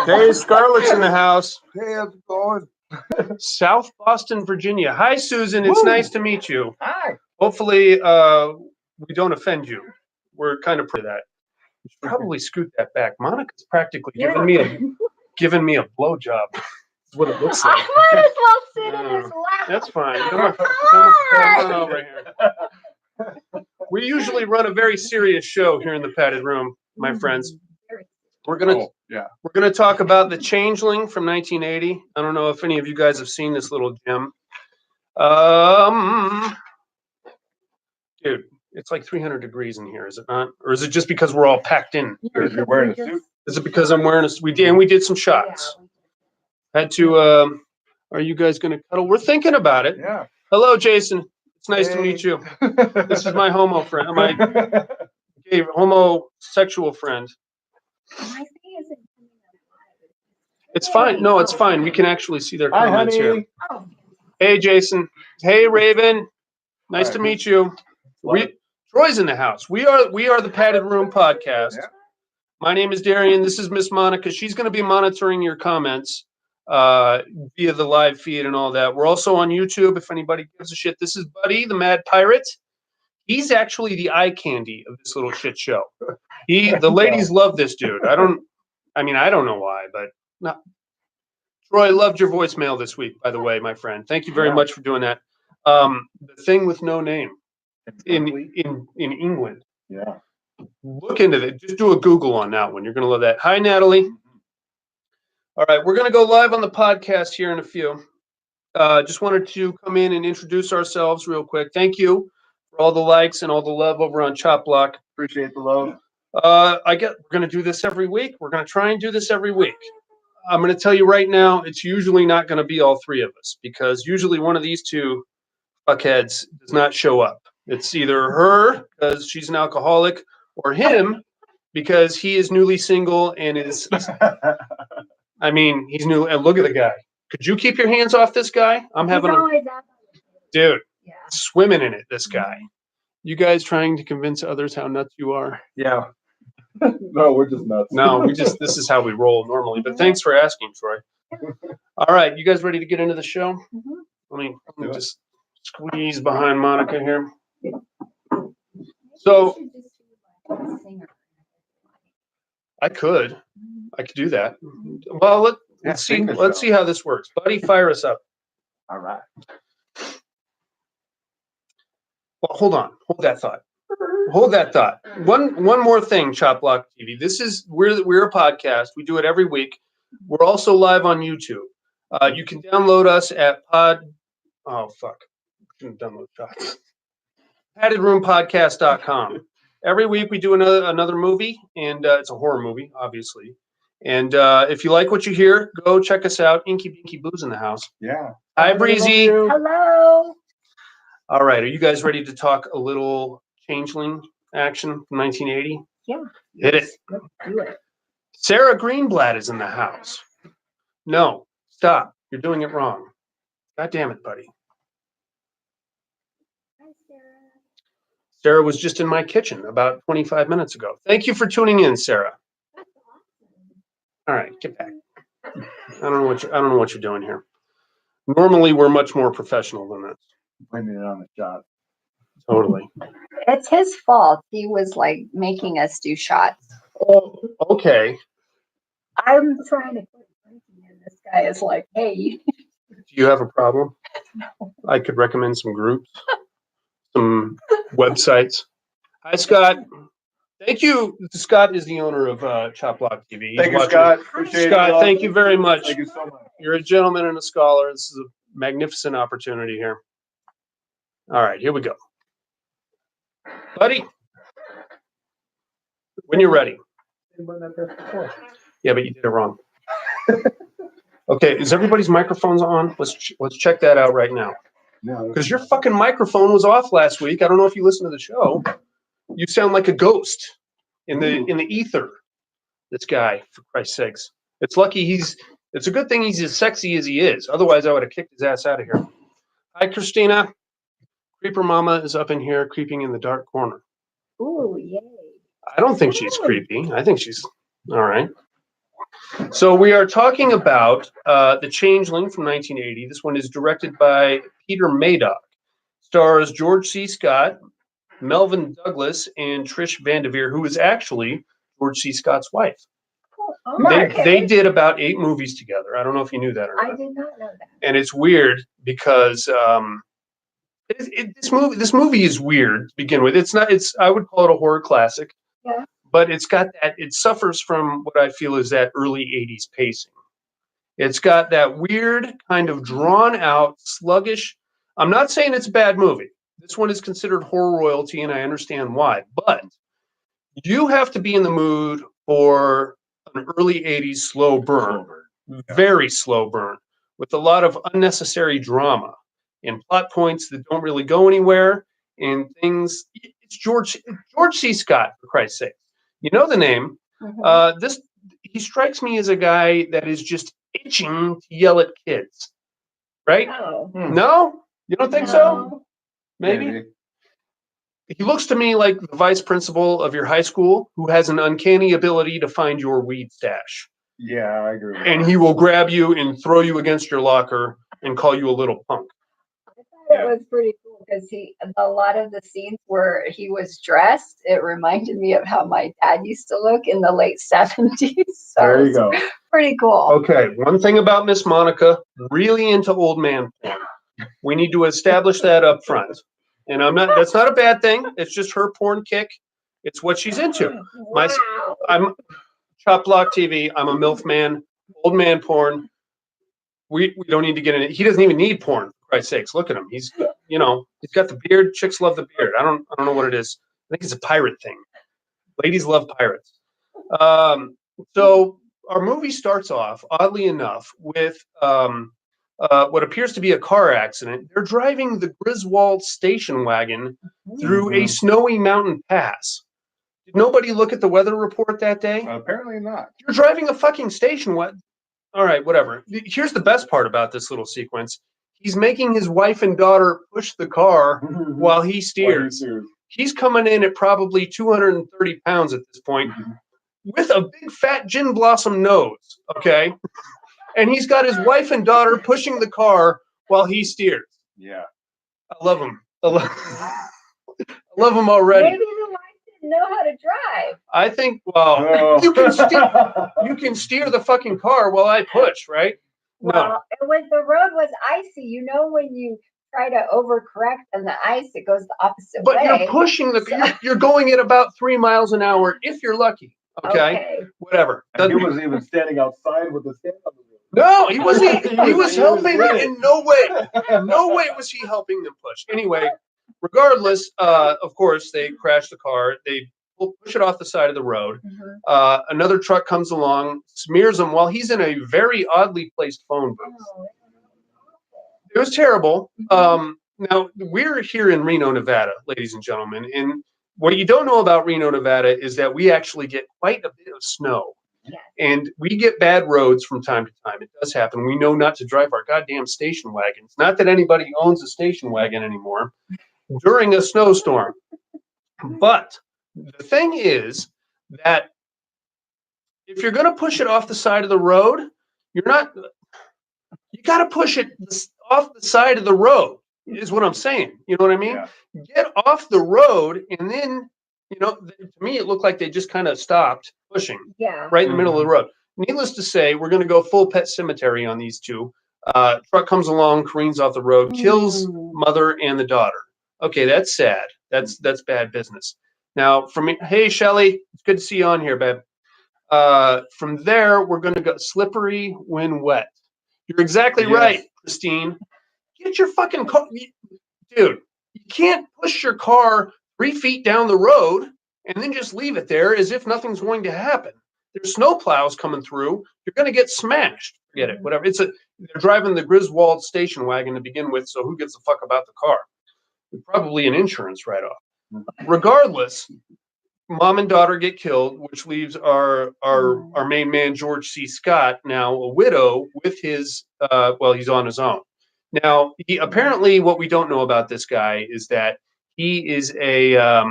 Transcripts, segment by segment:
Hey, Scarlett's in the house. Hey, how's it going? South Boston, Virginia. Hi, Susan. It's nice to meet you. Hi. Hopefully, we don't offend you. We're kind of proud of that. You should probably scoot that back. Monica's practically giving me a blowjob. That's what it looks like. I might as well sit in his lap. That's fine. Come on over here. We usually run a very serious show here in the padded room, my friends. We're gonna talk about the Changeling from 1980. I don't know if any of you guys have seen this little gem. Dude, it's like 300 degrees in here, is it not? Or is it just because we're all packed in? You're wearing a suit? Is it because I'm wearing a suit? We did some shots. Had to. Are you guys gonna cuddle? We're thinking about it. Yeah. Hello, Jason. It's nice to meet you. This is my homo friend, my gay homosexual friend. It's fine. No, it's fine. We can actually see their comments here. Hey, Jason. Hey, Raven. Nice to meet you. Troy's in the house. We are the Padded Room Podcast. Yeah. My name is Darian. This is Miss Monica. She's going to be monitoring your comments via the live feed and all that. We're also on YouTube if anybody gives a shit. This is Buddy, the Mad Pirate. He's actually the eye candy of this little shit show. The ladies love this dude. I don't know why, but no. Troy, loved your voicemail this week, by the way, my friend. Thank you very much for doing that. The thing with no name in England. Yeah. Look into it. Just do a Google on that one. You're going to love that. Hi, Natalie. All right, we're going to go live on the podcast here in a few. Just wanted to come in and introduce ourselves real quick. Thank you for all the likes and all the love over on Chop Block. Appreciate the love. We're going to do this every week. We're going to try and do this every week. I'm going to tell you right now, it's usually not going to be all three of us because usually one of these two fuckheads does not show up. It's either her because she's an alcoholic or him because he is newly single and is, he's new. And look at the guy. Could you keep your hands off this guy? Dude, swimming in it, this guy. You guys trying to convince others how nuts you are? Yeah. No, we're just nuts. No, this is how we roll normally. But thanks for asking, Troy. All right, you guys ready to get into the show? Let me just squeeze behind Monica here. So I could do that. Well, let's see how this works. Buddy, fire us up. All right. Well, hold on. Hold that thought. One more thing, Chop Block TV. We're a podcast. We do it every week. We're also live on YouTube. You can download us at paddedroompodcast.com. Every week we do another movie, and it's a horror movie, obviously. And if you like what you hear, go check us out. Inky Binky Boo's in the house. Yeah. Hi, Breezy. Hello. All right. Are you guys ready to talk a little Changeling action from 1980? Yeah. Hit it. Let's do it. Sarah Greenblatt is in the house. No, stop. You're doing it wrong. God damn it, buddy. Hi, Sarah. Sarah was just in my kitchen about 25 minutes ago. Thank you for tuning in, Sarah. That's awesome. All right, get back. I don't know what you're doing here. Normally, we're much more professional than this. Blaming it on the shot. Totally. It's his fault. He was like making us do shots. Oh, okay. I'm trying to put drinking in. This guy is like, hey. Do you have a problem? No. I could recommend some groups, some websites. Hi, Scott. Thank you. Scott is the owner of Chop Block TV. Thank you, Scott. Scott, thank you very much. Thank you so much. You're a gentleman and a scholar. This is a magnificent opportunity here. All right, here we go. Buddy, when you're ready. Yeah, but you did it wrong. Okay, is everybody's microphones on? Let's check that out right now. No. Because your fucking microphone was off last week. I don't know if you listened to the show. You sound like a ghost in the ether. This guy, for Christ's sakes. It's a good thing he's as sexy as he is. Otherwise, I would have kicked his ass out of here. Hi, Christina. Creeper Mama is up in here, creeping in the dark corner. Ooh, yay. I don't think she's creepy. I think she's all right. So we are talking about The Changeling from 1980. This one is directed by Peter Madoc. Stars George C. Scott, Melvin Douglas, and Trish Vanderveer, who is actually George C. Scott's wife. Oh, They okay. did about 8 movies together. I don't know if you knew that or not. I did not know that. And it's weird because this movie is weird to begin with. It's not. It's I would call it a horror classic. Yeah. But it's got that. It suffers from what I feel is that early '80s pacing. It's got that weird kind of drawn out, sluggish. I'm not saying it's a bad movie. This one is considered horror royalty, and I understand why. But you have to be in the mood for an early '80s slow burn, very slow burn, with a lot of unnecessary drama and plot points that don't really go anywhere, and things. It's George C. Scott, for Christ's sake. You know the name. Mhm. He strikes me as a guy that is just itching to yell at kids, right? Oh. No, you don't think so? No. Maybe. He looks to me like the vice principal of your high school who has an uncanny ability to find your weed stash. Yeah, I agree with And that. he will grab you and throw you against your locker and call you a little punk. I thought it was pretty cool because a lot of the scenes where he was dressed, it reminded me of how my dad used to look in the late 70s. So There it you go. was pretty cool. Okay, one thing about Miss Monica, really into old man porn. We need to establish that up front. And that's not a bad thing. It's just her porn kick. It's what she's into. Wow. I'm Chop Block TV. I'm a MILF man. Old man porn. We don't need to get in it. He doesn't even need porn, for Christ's sakes. Look at him. He's got the beard. Chicks love the beard. I don't know what it is. I think it's a pirate thing. Ladies love pirates. So our movie starts off, oddly enough, with what appears to be a car accident. They're driving the Griswold station wagon through a snowy mountain pass. Did nobody look at the weather report that day? Apparently not. You're driving a fucking station wagon. All right, whatever. Here's the best part about this little sequence. He's making his wife and daughter push the car while he steers. He's coming in at probably 230 pounds at this point with a big fat gin blossom nose, okay? And he's got his wife and daughter pushing the car while he steers. Yeah. I love him. I love him already. Maybe the wife didn't know how to drive. I think, well, you can steer the fucking car while I push, right? Well, and when the road was icy, when you try to overcorrect on the ice, it goes the opposite way. But you're pushing you're going at about 3 miles an hour if you're lucky. Okay. Whatever. And he was even standing outside with his hand on the wheel. No, he wasn't. He was helping in no way. No way was he helping them push. Anyway, regardless, of course, they crash the car. They push it off the side of the road. Another truck comes along, smears him while he's in a very oddly placed phone booth. It was terrible. Now, we're here in Reno, Nevada, ladies and gentlemen. And what you don't know about Reno, Nevada is that we actually get quite a bit of snow. Yes. And we get bad roads from time to time. It does happen. We know not to drive our goddamn station wagons. Not that anybody owns a station wagon anymore during a snowstorm. But the thing is that if you're going to push it off the side of the road, you got to push it off the side of the road, is what I'm saying. You know what I mean? Yeah. Get off the road, and then, to me, it looked like they just kind of stopped pushing right in the middle of the road. Needless to say, we're going to go full Pet Cemetery on these two. Truck comes along, careens off the road, kills mother and the daughter. Okay, that's sad. That's bad business. Now, hey, Shelly, it's good to see you on here, babe. From there, we're going to go slippery when wet. You're exactly right, Christine. Get your fucking car. Dude, you can't push your car 3 feet down the road and then just leave it there as if nothing's going to happen. There's snow plows coming through. You're going to get smashed. Forget it. Whatever. They're driving the Griswold station wagon to begin with, so who gives a fuck about the car? Probably an insurance write-off. Regardless, mom and daughter get killed, which leaves our main man, George C. Scott, now a widow with his, he's on his own. Now, apparently what we don't know about this guy is that he is a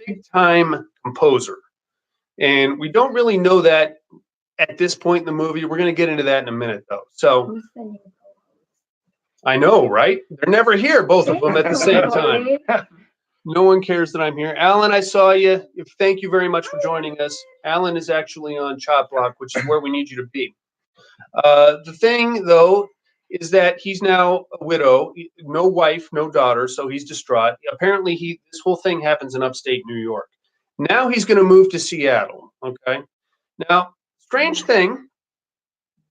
big-time composer. And we don't really know that at this point in the movie. We're going to get into that in a minute, though. So Who's the new I know, right? They're never here, both of them at the same time. No one cares that I'm here. Alan, I saw you. Thank you very much for joining us. Alan is actually on Chop Block, which is where we need you to be. The thing, though, is that he's now a widow, no wife, no daughter, so he's distraught. Apparently, this whole thing happens in upstate New York. Now he's going to move to Seattle. Okay. Now, strange thing.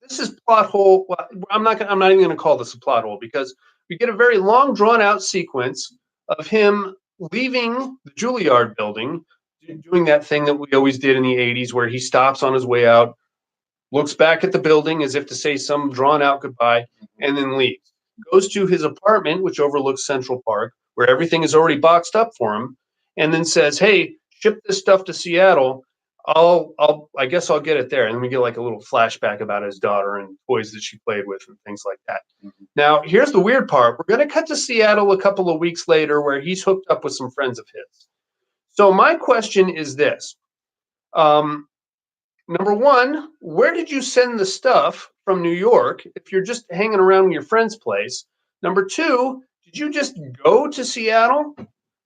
This is plot hole. Well, I'm not even going to call this a plot hole because we get a very long, drawn out sequence of him leaving the Juilliard building, doing that thing that we always did in the 80s where he stops on his way out, looks back at the building as if to say some drawn out goodbye, and then leaves. Goes to his apartment, which overlooks Central Park, where everything is already boxed up for him, and then says, "Hey, ship this stuff to Seattle. I guess I'll get it there." And then we get like a little flashback about his daughter and toys that she played with and things like that. Now, here's the weird part. We're going to cut to Seattle a couple of weeks later where he's hooked up with some friends of his. So my question is this. Number one, where did you send the stuff from New York if you're just hanging around your friend's place? Number two, did you just go to Seattle?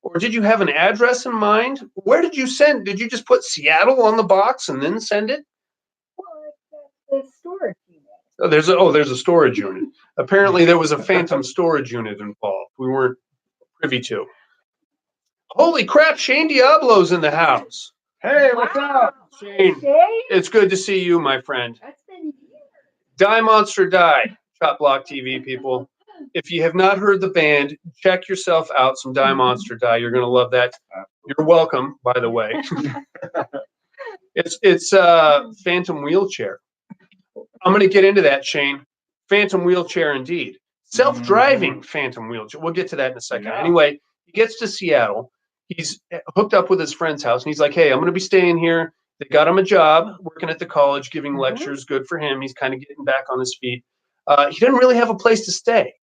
Or did you have an address in mind? Where did you send? Did you just put Seattle on the box and then send it? Well, the storage unit. There's a storage unit. Apparently there was a phantom storage unit involved. We weren't privy to. Holy crap, Shane Diablo's in the house. Hey, what's up? Shane, it's good to see you, my friend. That's been years. Die Monster Die, Chop Block TV people. If you have not heard the band, check yourself out some Die Monster Die. You're going to love that. You're welcome, by the way. It's Phantom Wheelchair. I'm going to get into that, Shane. Phantom Wheelchair, indeed. Self-driving Phantom Wheelchair. We'll get to that in a second. Yeah. Anyway, he gets to Seattle. He's hooked up with his friend's house, and he's like, "Hey, I'm going to be staying here." They got him a job working at the college, giving lectures. Good for him. He's kind of getting back on his feet. He didn't really have a place to stay,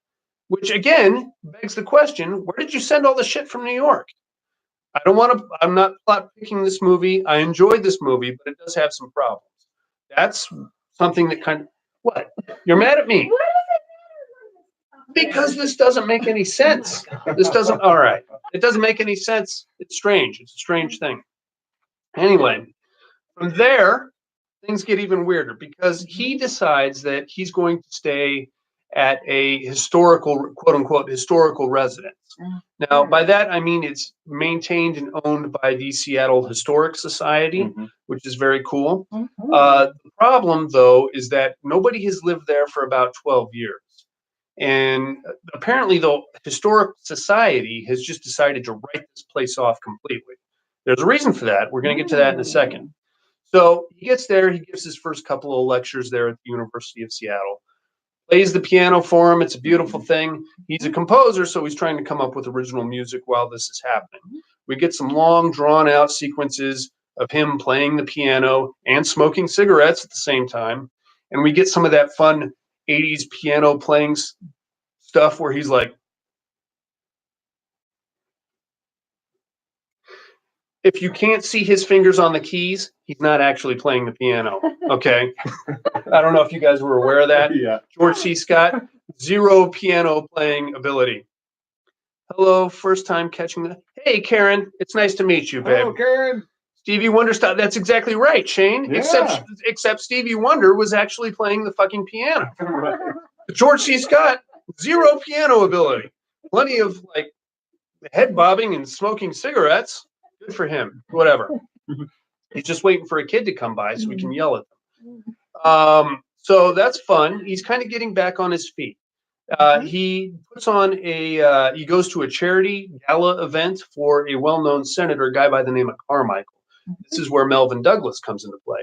which again begs the question: where did you send all the shit from New York? I'm not plot picking this movie. I enjoyed this movie, but it does have some problems. That's something that kind of what? You're mad at me? What does it matter? Because this doesn't make any sense. This doesn't. All right. It doesn't make any sense. It's strange. It's a strange thing. Anyway, from there, things get even weirder because he decides that he's going to stay at a historical, quote unquote, historical residence. Now, by that, I mean it's maintained and owned by the Seattle Historic Society, which is very cool. The problem, though, is that nobody has lived there for about 12 years. And apparently, the Historic Society has just decided to write this place off completely. There's a reason for that. We're going to get to that in a second. So he gets there. He gives his first couple of lectures there at the University of Seattle. Plays the piano for him. It's a beautiful thing. He's a composer, so he's trying to come up with original music while this is happening. We get some long, drawn-out sequences of him playing the piano and smoking cigarettes at the same time. And we get some of that fun 80s piano playing stuff where he's like, if you can't see his fingers on the keys, he's not actually playing the piano. Okay. I don't know if you guys were aware of that. Yeah. George C. Scott, zero piano playing ability. Hello, first time catching the. Hey, Karen, it's nice to meet you, babe. Hello, Karen. Stevie Wonder style. That's exactly right, Shane. Yeah. Except Stevie Wonder was actually playing the fucking piano. Right. George C. Scott, zero piano ability. Plenty of like head bobbing and smoking cigarettes. Good for him. Whatever. He's just waiting for a kid to come by so we can yell at them. So that's fun. He's kind of getting back on his feet. He puts on he goes to a charity gala event for a well-known senator, a guy by the name of Carmichael. This is where Melvin Douglas comes into play.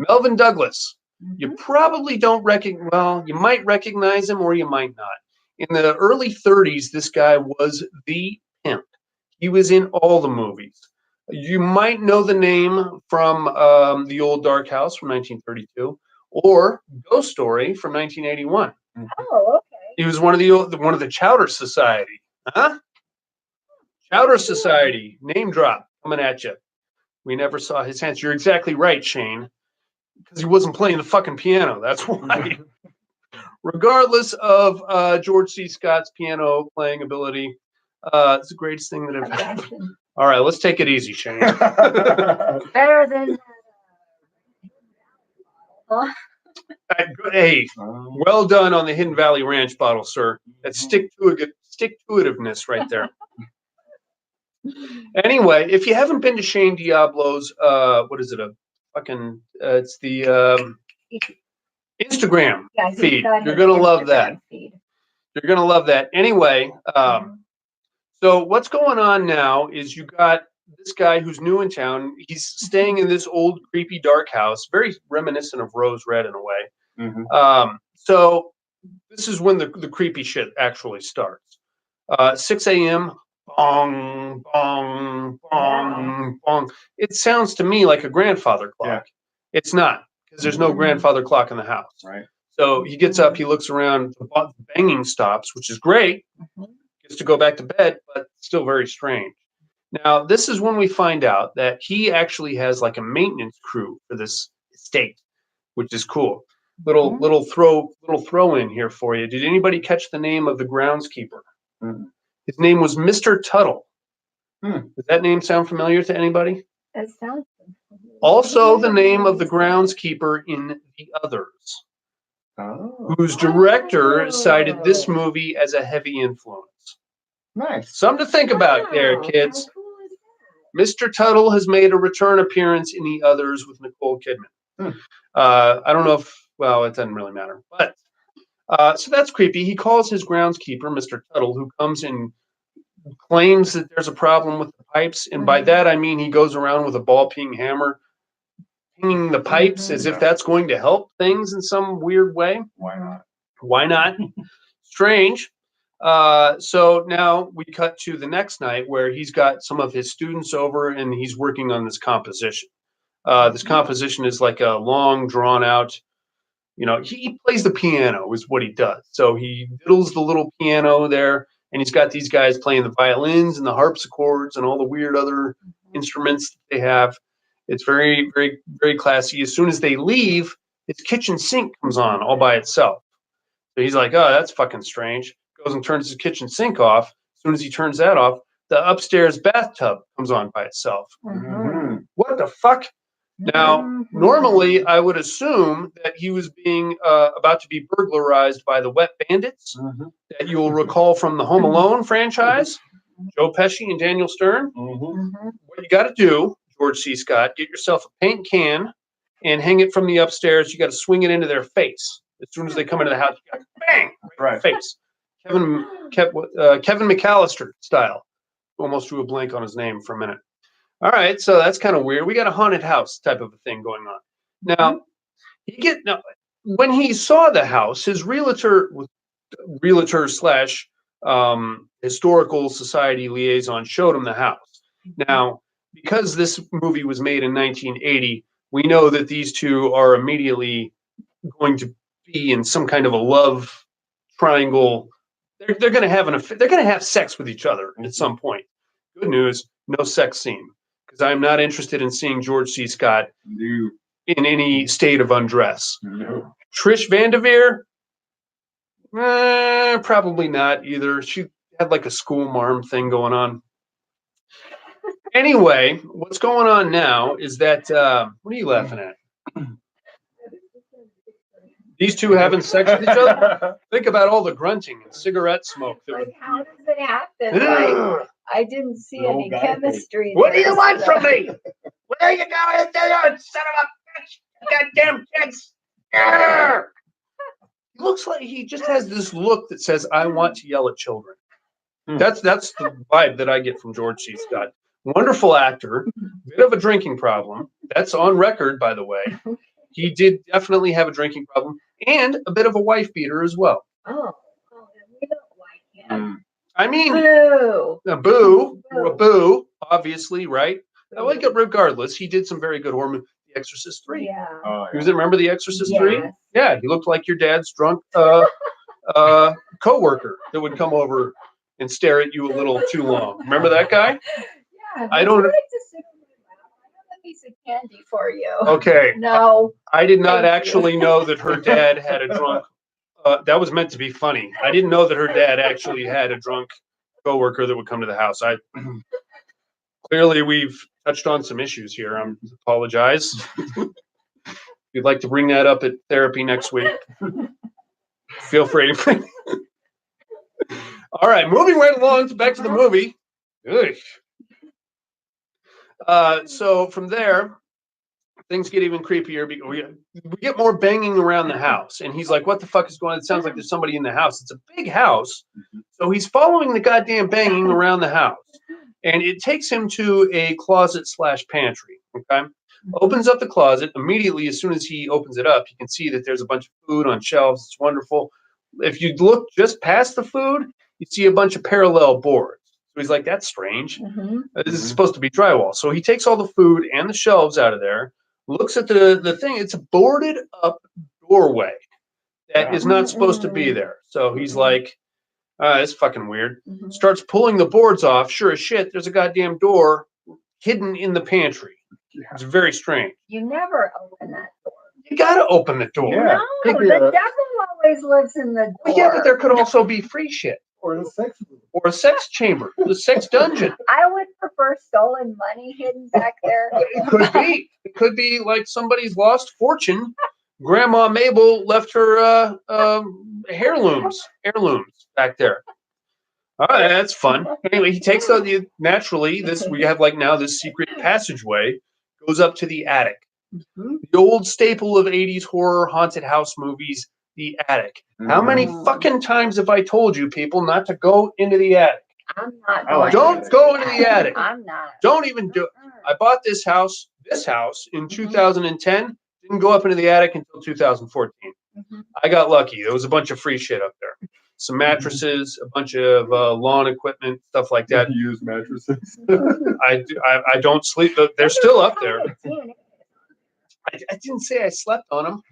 Melvin Douglas, you probably don't recognize, well, you might recognize him or you might not. In the early 30s, this guy was the pimp. He was in all the movies. You might know the name from The Old Dark House from 1932 or Ghost Story from 1981. Oh, okay. He was one of the Chowder Society. Huh? Chowder Society. Name drop coming at you. We never saw his hands. You're exactly right, Shane, because he wasn't playing the fucking piano. That's why. Regardless of George C. Scott's piano playing ability, it's the greatest thing that ever happened. All right, let's take it easy, Shane. Better than huh? Hey, well done on the Hidden Valley Ranch bottle, sir. That's stick-to-itiveness right there. Anyway, if you haven't been to Shane Diablo's, what is it? It's the Instagram feed. You're gonna love that. You're gonna love that. Anyway, so what's going on now is you got this guy who's new in town. He's staying in this old, creepy, dark house, very reminiscent of Rose Red in a way. So this is when the creepy shit actually starts. 6 a.m. Bong, bong, bong, bong. It sounds to me like a grandfather clock. Yeah. It's not, because there's no grandfather clock in the house. Right. So he gets up, he looks around, the banging stops, which is great. Gets to go back to bed, but still very strange. Now, this is when we find out that he actually has like a maintenance crew for this estate, which is cool. Little throw in here for you. Did anybody catch the name of the groundskeeper? His name was Mr. Tuttle. Does that name sound familiar to anybody? It sounds familiar. Also, the name of the groundskeeper in The Others, whose director cited this movie as a heavy influence. Nice. Something to think about there, kids. How cool is that? Mr. Tuttle has made a return appearance in The Others with Nicole Kidman. I don't know if, well, it doesn't really matter. But so that's creepy. He calls his groundskeeper, Mr. Tuttle, who comes and claims that there's a problem with the pipes. And by that, I mean he goes around with a ball-peen hammer, pinging the pipes as if that's going to help things in some weird way. Why not? Why not? Strange. So now we cut to the next night where he's got some of his students over and he's working on this composition. This composition is like a long, drawn out, he plays the piano is what he does. So he diddles the little piano there, and he's got these guys playing the violins and the harpsichords and all the weird other instruments that they have. It's very, very, very classy. As soon as they leave, his kitchen sink comes on all by itself. So he's like, oh, that's fucking strange. Goes and turns his kitchen sink off. As soon as he turns that off, the upstairs bathtub comes on by itself. What the fuck? Now, normally I would assume that he was being about to be burglarized by the Wet Bandits that you'll recall from the Home Alone franchise, Joe Pesci and Daniel Stern. What you got to do, George C. Scott, get yourself a paint can and hang it from the upstairs. You got to swing it into their face. As soon as they come into the house, you got to bang, right in the face. Kevin McAllister style. Almost drew a blank on his name for a minute. All right, so that's kind of weird. We got a haunted house type of a thing going on. Now, when he saw the house, his realtor slash historical society liaison showed him the house. Now, because this movie was made in 1980, we know that these two are immediately going to be in some kind of a love triangle. They're going to have they're going to have sex with each other at some point. Good news, no sex scene. Because I'm not interested in seeing George C. Scott in any state of undress. Trish Vanderveer, probably not either. She had like a school marm thing going on. Anyway, what's going on now is that, what are you laughing at? These two having sex with each other? Think about all the grunting and cigarette smoke. How does it happen? I didn't see any chemistry. What do you want from me? Where are you going, son of a bitch? Goddamn kids! He looks like he just has this look that says, I want to yell at children. That's the vibe that I get from George C. Scott. Wonderful actor, bit of a drinking problem. That's on record, by the way. He did definitely have a drinking problem and a bit of a wife beater as well. Oh, we don't like him. I mean, boo, obviously, right? Regardless, he did some very good horror movies. The Exorcist 3. Yeah. Remember The Exorcist 3? Yes. Yeah, he looked like your dad's drunk coworker that would come over and stare at you a little too long. Remember that guy? Yeah. I don't. like to sit on my lap. I know that piece of candy for you. Okay. No. I did not Thank you. actually know that her dad had a drunk. That was meant to be funny. I didn't know that her dad actually had a drunk coworker that would come to the house. Clearly we've touched on some issues here. I apologize. If you'd like to bring that up at therapy next week, feel free. All right, moving right along back to the movie. So from there, things get even creepier because we get more banging around the house. And he's like, what the fuck is going on? It sounds like there's somebody in the house. It's a big house. So he's following the goddamn banging around the house. And it takes him to a closet / pantry. Okay. Opens up the closet. Immediately, as soon as he opens it up, you can see that there's a bunch of food on shelves. It's wonderful. If you look just past the food, you see a bunch of parallel boards. So he's like, that's strange. This is supposed to be drywall. So he takes all the food and the shelves out of there, looks at the thing. It's a boarded up doorway that is not supposed to be there. So he's like, it's fucking weird. Starts pulling the boards off. Sure as shit, there's a goddamn door hidden in the pantry. It's very strange. You never open that door. You gotta open the door. Yeah. No, the devil always lives in the door. Well, yeah, but there could also be free shit. Or the sex room. Or a sex chamber. The sex dungeon. I would prefer stolen money hidden back there. It could be. It could be like somebody's lost fortune. Grandma Mabel left her heirlooms back there. All right, that's fun. Anyway, he takes out naturally we have like now this secret passageway goes up to the attic. The old staple of 80s horror haunted house movies, the attic. How many fucking times have I told you people not to go into the attic? I'm not I like going. Don't go into the attic. I'm not. Don't even do it. I bought this house in 2010. Didn't go up into the attic until 2014. I got lucky. There was a bunch of free shit up there. Some mattresses, a bunch of lawn equipment, stuff like that. Used mattresses. I don't sleep. They're still up there. I didn't say I slept on them.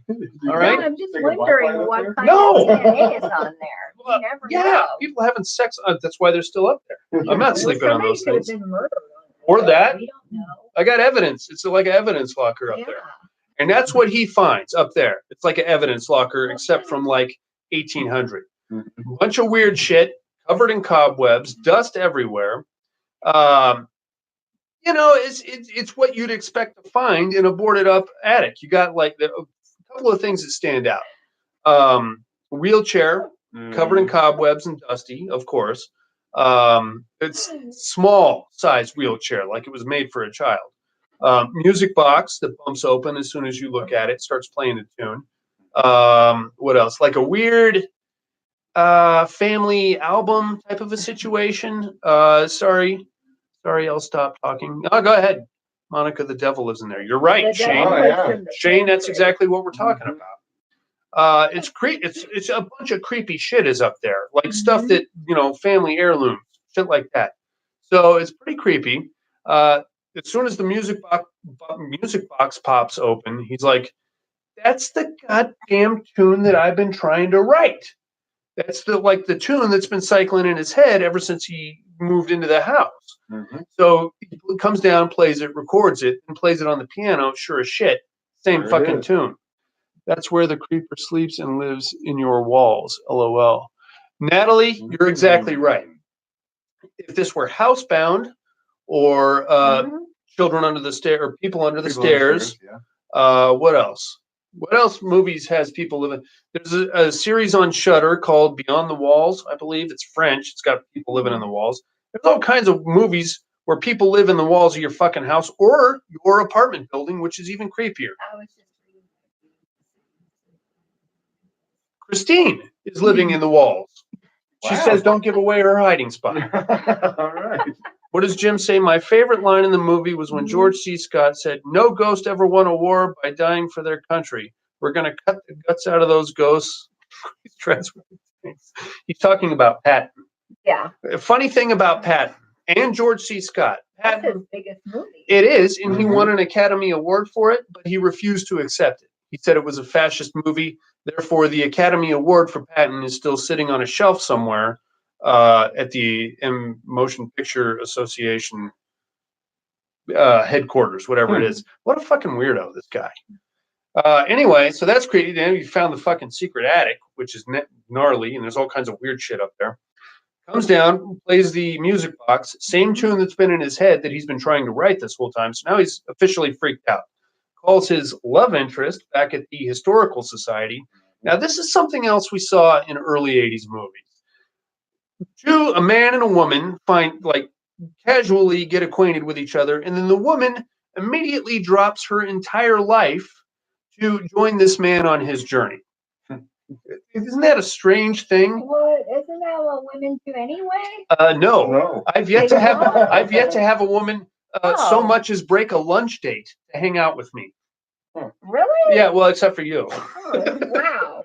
All right. No, I'm just wondering what kind No. of DNA is on there. You Well, never yeah, know. people having sex. That's why they're still up there. I'm not sleeping on those Somebody could things. have been murdered on Or there. that. We don't know. I got evidence. It's like an evidence locker up Yeah. there. And that's what he finds up there. It's like an evidence locker, except from like 1800. A bunch of weird shit covered in cobwebs, dust everywhere. It's what you'd expect to find in a boarded up attic. You got like a couple of things that stand out. Wheelchair covered in cobwebs and dusty, of course. It's small size wheelchair, like it was made for a child. Music box that bumps open as soon as you look at it, starts playing a tune. What else? Like a weird family album type of a situation. Sorry, I'll stop talking. No, go ahead. Monica, the devil lives in there. You're right, The Shane. devil lives in the Shane, that's pantry. exactly what we're talking about. It's a bunch of creepy shit is up there, like stuff that family heirlooms, shit like that. So it's pretty creepy. As soon as the music box pops open, he's like, "That's the goddamn tune that I've been trying to write. That's the tune that's been cycling in his head ever since he moved into the house." So he comes down, plays it, records it, and plays it on the piano. Sure as shit, same There it fucking is. tune. That's where the creeper sleeps and lives in your walls. LOL. Natalie, you're exactly right. If this were housebound or children under the stair or people under the stairs, what else? What else movies has people living? There's a series on Shudder called Beyond the Walls. I believe it's French. It's got people living in the walls. There's all kinds of movies where people live in the walls of your fucking house or your apartment building, which is even creepier. I was just reading. Christine is living in the walls. She Wow. says, "Don't give away her hiding spot." All right. What does Jim say? My favorite line in the movie was when George C. Scott said, "No ghost ever won a war by dying for their country. We're going to cut the guts out of those ghosts." He's talking about Patton. Yeah, A funny thing about Patton and George C. Scott. that's his Patton, biggest movie. it is, and he won an Academy Award for it, but he refused to accept it. He said it was a fascist movie. Therefore, the Academy Award for Patton is still sitting on a shelf somewhere at the Motion Picture Association headquarters, whatever it is. What a fucking weirdo, this guy. Anyway, so that's created. And he found the fucking secret attic, which is gnarly, and there's all kinds of weird shit up there. Comes down, plays the music box, same tune that's been in his head that he's been trying to write this whole time. So now he's officially freaked out. Calls his love interest back at the Historical Society. Now, this is something else we saw in early 80s movies. A man and a woman casually get acquainted with each other, and then the woman immediately drops her entire life to join this man on his journey. Isn't that a strange thing? What? Isn't that what women do anyway? No. I've yet to have a woman so much as break a lunch date to hang out with me. Really? Yeah, well, except for you. Oh, wow.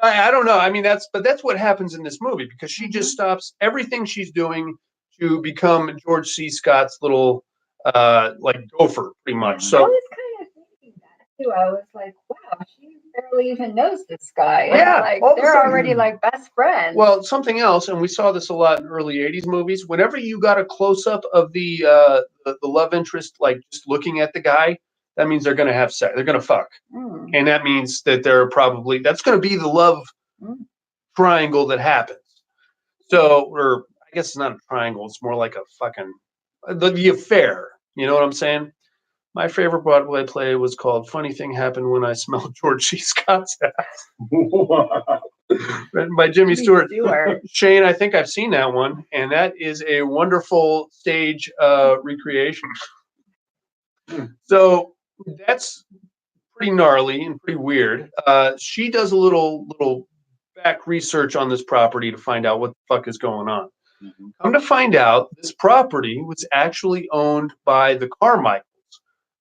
I don't know. I mean, that's what happens in this movie, because she just stops everything she's doing to become George C. Scott's little gopher, pretty much. So I was kind of thinking that too. I was like, wow, she barely even knows this guy. Yeah, And, all of a they're sudden- already like best friends. well, something else, and we saw this a lot in early 80s movies. Whenever you got a close up of the love interest, like just looking at the guy, that means they're going to have sex. They're going to fuck. And that means that that's going to be the love triangle that happens. So, or I guess it's not a triangle. It's more like a fucking, the affair. You know what I'm saying? My favorite Broadway play was called Funny Thing Happened When I Smelled George C. Scott's Ass. Written by Jimmy Stewart. Shane, I think I've seen that one. And that is a wonderful stage recreation. So that's pretty gnarly and pretty weird. She does a little back research on this property to find out what the fuck is going on. Come to find out, this property was actually owned by the Carmichaels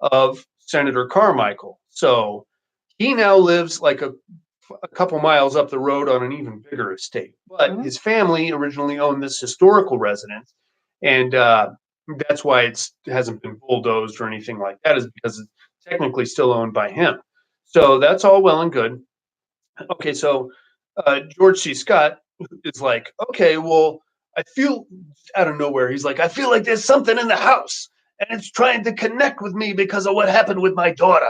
of Senator Carmichael. So he now lives like a couple miles up the road on an even bigger estate. But his family originally owned this historical residence, and that's why it hasn't been bulldozed or anything like that, is because it's technically still owned by him. So that's all well and good. Okay, so George C. Scott is like, okay, well, I feel out of nowhere. He's like, I feel like there's something in the house, and it's trying to connect with me because of what happened with my daughter.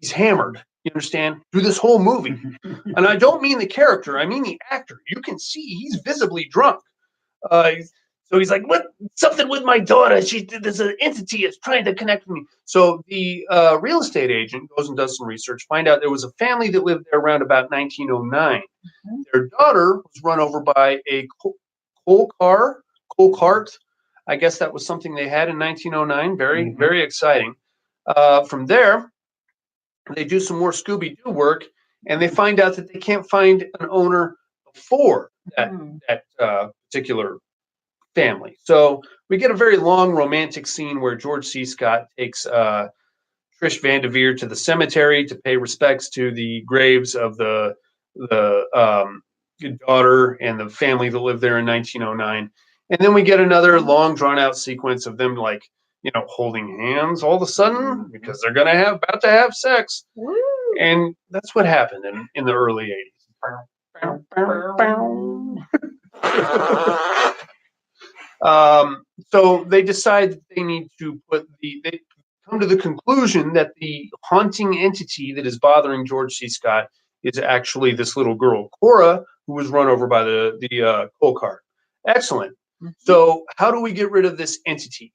He's hammered, you understand, through this whole movie. And I don't mean the character, I mean the actor. You can see he's visibly drunk. So he's like, what? Something with my daughter. There's an entity that's trying to connect with me. So the real estate agent goes and does some research, find out there was a family that lived there around about 1909. Their daughter was run over by a coal cart. I guess that was something they had in 1909. Very, very exciting. From there, they do some more Scooby-Doo work, and they find out that they can't find an owner before that particular family. So we get a very long romantic scene where George C. Scott takes Trish Van Devere to the cemetery to pay respects to the graves of the daughter and the family that lived there in 1909. And then we get another long drawn out sequence of them holding hands all of a sudden because they're about to have sex. Woo. And that's what happened in the early 80s. So they decide that they need to they come to the conclusion that the haunting entity that is bothering George C. Scott is actually this little girl, Cora, who was run over by the coal cart. Excellent. So how do we get rid of this entity?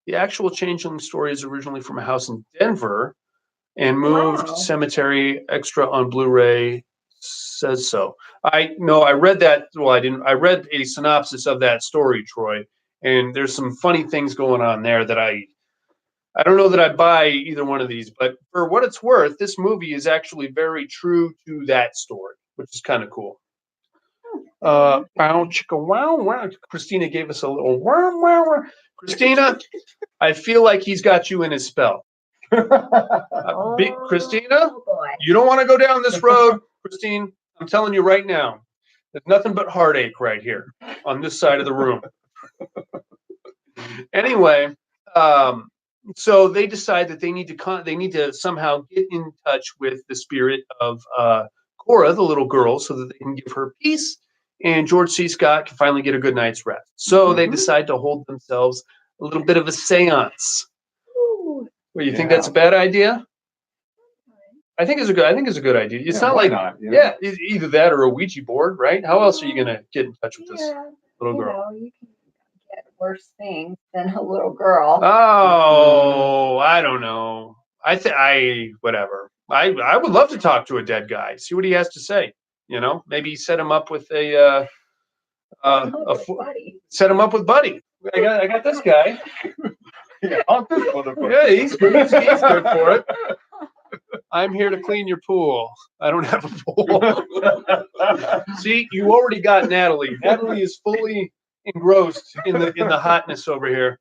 The actual Changeling story is originally from a house in Denver and moved Cemetery Extra on Blu-ray says so. I read that. Well, I didn't. I read a synopsis of that story, Troy, and there's some funny things going on there that I don't know that I buy either one of these, but for what it's worth, this movie is actually very true to that story, which is kind of cool. Bow chicka wow wow. Christina gave us a little wow wow. Christina, I feel like he's got you in his spell. Christina, you don't want to go down this road, Christine. I'm telling you right now, there's nothing but heartache right here on this side of the room. Anyway, so they decide that they need to somehow get in touch with the spirit of Cora, the little girl, so that they can give her peace, and George C. Scott can finally get a good night's rest. So they decide to hold themselves a little bit of a seance. Ooh. Well, you think that's a bad idea? I think it's a good idea. It's not why like not, you know? yeah, either that or a Ouija board, right? How else are you gonna get in touch with this Yeah, little you girl? know, you can get worse things than a little girl. Oh, I don't know. Whatever. I would love to talk to a dead guy. See what he has to say. You know, maybe set him up with Buddy. set him up with Buddy. I got this guy. Yeah, on this motherfucker. Yeah, he's good. He's good for it. I'm here to clean your pool. I don't have a pool. See, you already got Natalie. Natalie is fully engrossed in the hotness over here.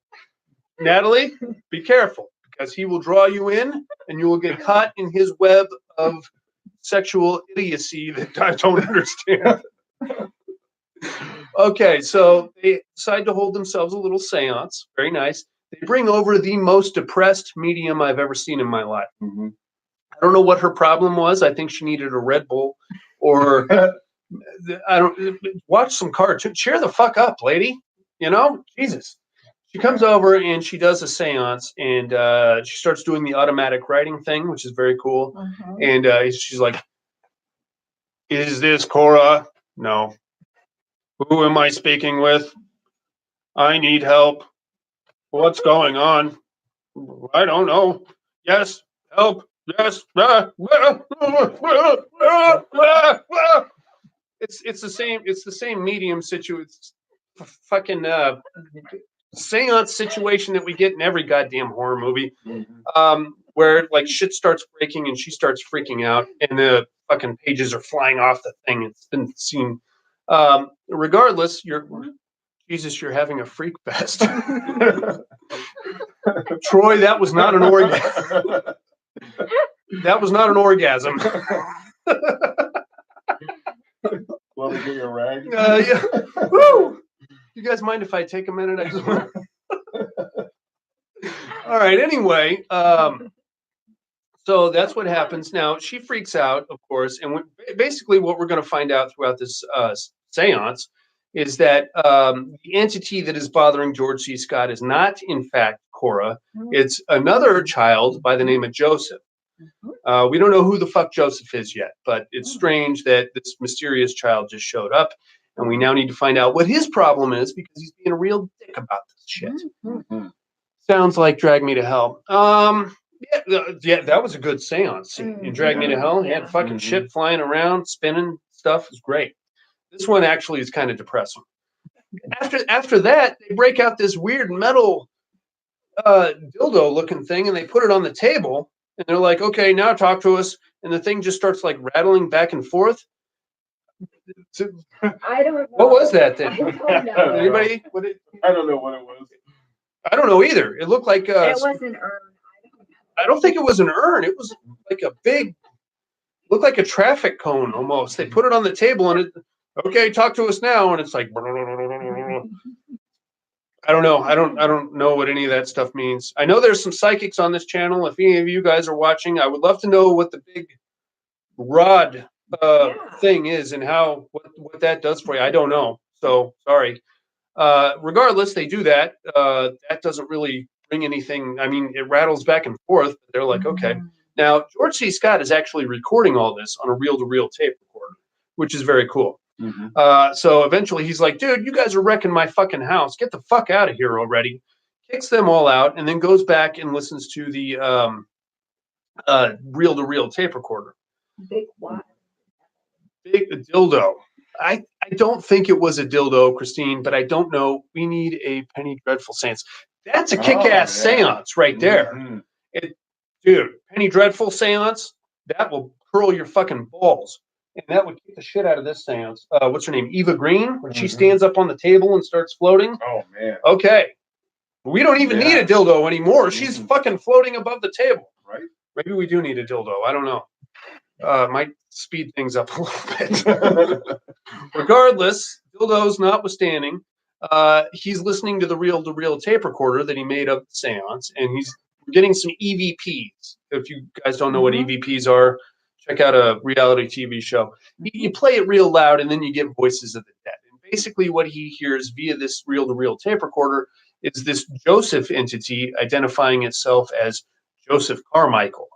Natalie, be careful because he will draw you in, and you will get caught in his web of sexual idiocy that I don't understand. Okay, so they decide to hold themselves a little seance. Very nice. They bring over the most depressed medium I've ever seen in my life. Mhm. I don't know what her problem was. I think she needed a Red Bull, or I don't watch some cartoon. Cheer the fuck up, lady. You know, Jesus. She comes over and she does a seance, and she starts doing the automatic writing thing, which is very cool. And she's like, "Is this Cora? No. Who am I speaking with? I need help. What's going on? I don't know. Yes, help. Yes. It's the same medium situation. Fucking seance situation that we get in every goddamn horror movie. Where like shit starts breaking and she starts freaking out and the fucking pages are flying off the thing. It's been seen. Regardless, Jesus, you're having a freak fest. Troy, that was not an orgasm. That was not an orgasm. Let me get your rag. Yeah. Woo! You guys mind if I take a minute? I just want. All right. Anyway, so that's what happens. Now she freaks out, of course, and basically what we're going to find out throughout this seance is that the entity that is bothering George C. Scott is not, in fact, Cora. It's another child by the name of Joseph. We don't know who the fuck Joseph is yet, but it's strange that this mysterious child just showed up, and we now need to find out what his problem is because he's being a real dick about this shit. Sounds like Drag Me to Hell. Yeah, that was a good seance. In Drag Me to Hell, he had fucking shit flying around, spinning stuff. It was great. This one actually is kind of depressing. After that, they break out this weird metal dildo looking thing and they put it on the table and they're like, okay, now talk to us. And the thing just starts like rattling back and forth. I don't know. What was that then? I don't know. Anybody? I don't know what it was. I don't know either. It looked like It was an urn. I don't think it was an urn. It was like a big, looked like a traffic cone almost. They put it on the table and it, okay, talk to us now. And it's like, I don't know. I don't know what any of that stuff means. I know there's some psychics on this channel. If any of you guys are watching, I would love to know what the big rod thing is and what that does for you. I don't know. So sorry. Regardless, they do that. That doesn't really bring anything. I mean, it rattles back and forth. But they're like, okay. Now, George C. Scott is actually recording all this on a reel-to-reel tape recorder, which is very cool. So eventually he's like, dude, you guys are wrecking my fucking house. Get the fuck out of here already. Kicks them all out and then goes back and listens to the reel-to-reel tape recorder. Big what? Big dildo. I don't think it was a dildo, Christine, but I don't know. We need a Penny Dreadful seance. That's a kick-ass seance right there. Dude, Penny Dreadful seance, that will curl your fucking balls. And that would kick the shit out of this seance. What's her name? Eva Green, when she stands up on the table and starts floating. Oh, man. Okay. We don't even need a dildo anymore. She's fucking floating above the table. Right. Maybe we do need a dildo. I don't know. Might speed things up a little bit. Regardless, dildos notwithstanding, he's listening to the reel-to-reel tape recorder that he made of the seance, and he's getting some EVPs. If you guys don't know what EVPs are, check out a reality TV show. You play it real loud, and then you get voices of the dead. And basically what he hears via this reel-to-reel tape recorder is this Joseph entity identifying itself as Joseph Carmichael,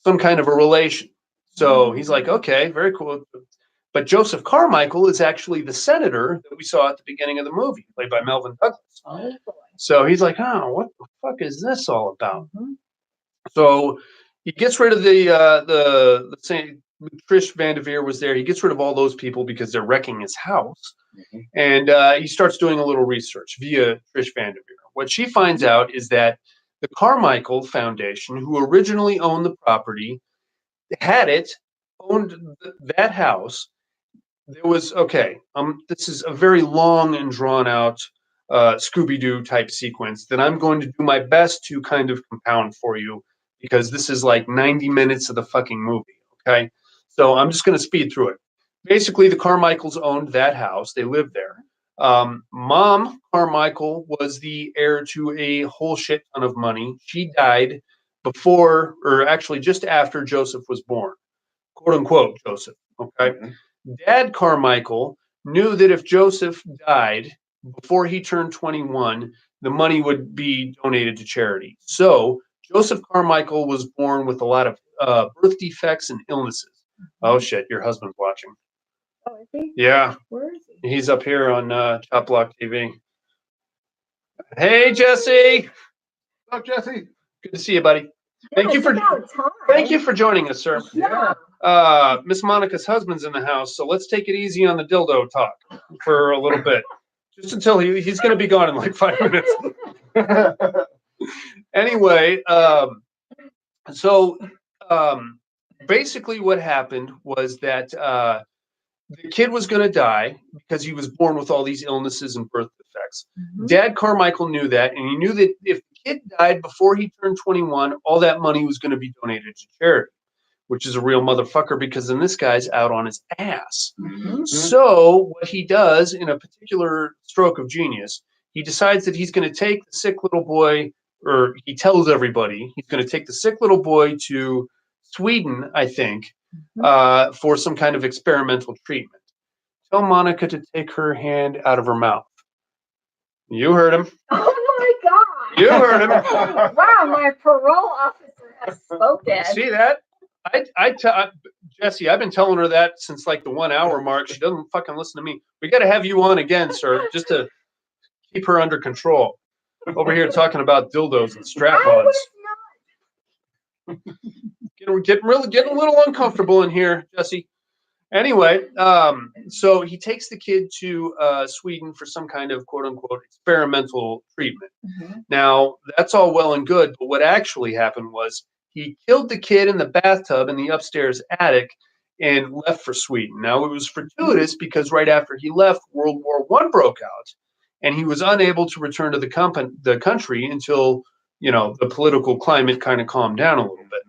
some kind of a relation. So he's like, okay, very cool. But Joseph Carmichael is actually the senator that we saw at the beginning of the movie, played by Melvin Douglas. Oh boy. So he's like, oh, what the fuck is this all about? Mhm. So he gets rid of the same. Trish Vanderveer was there. He gets rid of all those people because they're wrecking his house, and he starts doing a little research via Trish Vanderveer. What she finds out is that the Carmichael Foundation, who originally owned the property, owned that house. There was okay. This is a very long and drawn out Scooby-Doo type sequence that I'm going to do my best to kind of compound for you because this is like 90 minutes of the fucking movie. Okay, so I'm just going to speed through it. Basically, the Carmichaels owned that house. They lived there. Mom Carmichael was the heir to a whole shit ton of money. She died before, or actually just after Joseph was born, quote unquote Joseph. Okay. Dad Carmichael knew that if Joseph died before he turned 21, the money would be donated to charity. So Joseph Carmichael was born with a lot of birth defects and illnesses. Oh shit, your husband's watching. Oh, is he? Yeah, Where is he? he's up here on Chop Block TV. Hey Jesse, What's up, Jesse? good to see you, buddy. Thank you it's for about time. Thank you for joining us, sir. Yeah. Miss Monica's husband's in the house, so let's take it easy on the dildo talk for a little bit, just until he's going to be gone in like 5 minutes. Anyway, so basically what happened was that the kid was going to die because he was born with all these illnesses and birth defects. Dad Carmichael knew that, and he knew that if the kid died before he turned 21, all that money was going to be donated to charity, which is a real motherfucker because then this guy's out on his ass. So what he does in a particular stroke of genius, he decides that he's going to take the sick little boy, or he tells everybody he's going to take the sick little boy to Sweden, I think, for some kind of experimental treatment. Tell Monica to take her hand out of her mouth. You heard him. Oh my God. You heard him. Wow, my parole officer has spoken. See that? Jesse, I've been telling her that since like the 1 hour mark. She doesn't fucking listen to me. We got to have you on again, sir, just to keep her under control. Over here talking about dildos and strap-ons. Getting a little uncomfortable in here, Jesse. Anyway, so he takes the kid to Sweden for some kind of quote-unquote experimental treatment. Now, that's all well and good, but what actually happened was he killed the kid in the bathtub in the upstairs attic and left for Sweden. Now, it was fortuitous because right after he left, World War I broke out, and he was unable to return to the country until, the political climate kind of calmed down a little bit.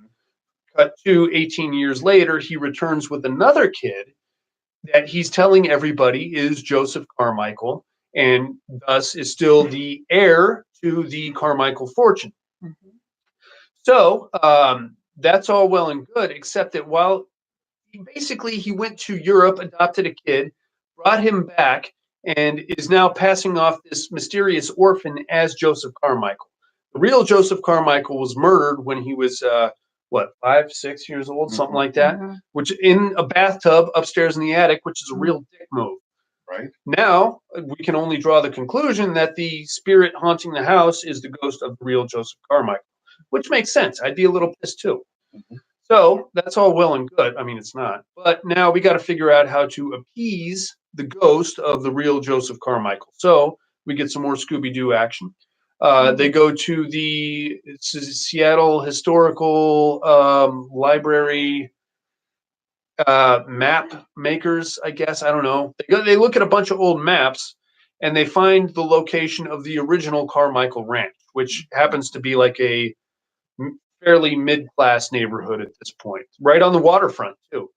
Cut to 18 years later, he returns with another kid that he's telling everybody is Joseph Carmichael and thus is still the heir to the Carmichael fortune. So that's all well and good, except that while he went to Europe, adopted a kid, brought him back, and is now passing off this mysterious orphan as Joseph Carmichael. The real Joseph Carmichael was murdered when he was 5, 6 years old, something like that, which in a bathtub upstairs in the attic, which is a real dick move. Right. Now, we can only draw the conclusion that the spirit haunting the house is the ghost of the real Joseph Carmichael, which makes sense. I'd be a little pissed too. So that's all well and good. I mean, it's not. But now we got to figure out how to appease the ghost of the real Joseph Carmichael. So we get some more Scooby-Doo action. They go to the Seattle Historical Library map makers, I guess. I don't know. They look at a bunch of old maps, and they find the location of the original Carmichael Ranch, which happens to be like a fairly mid-class neighborhood at this point, right on the waterfront, too.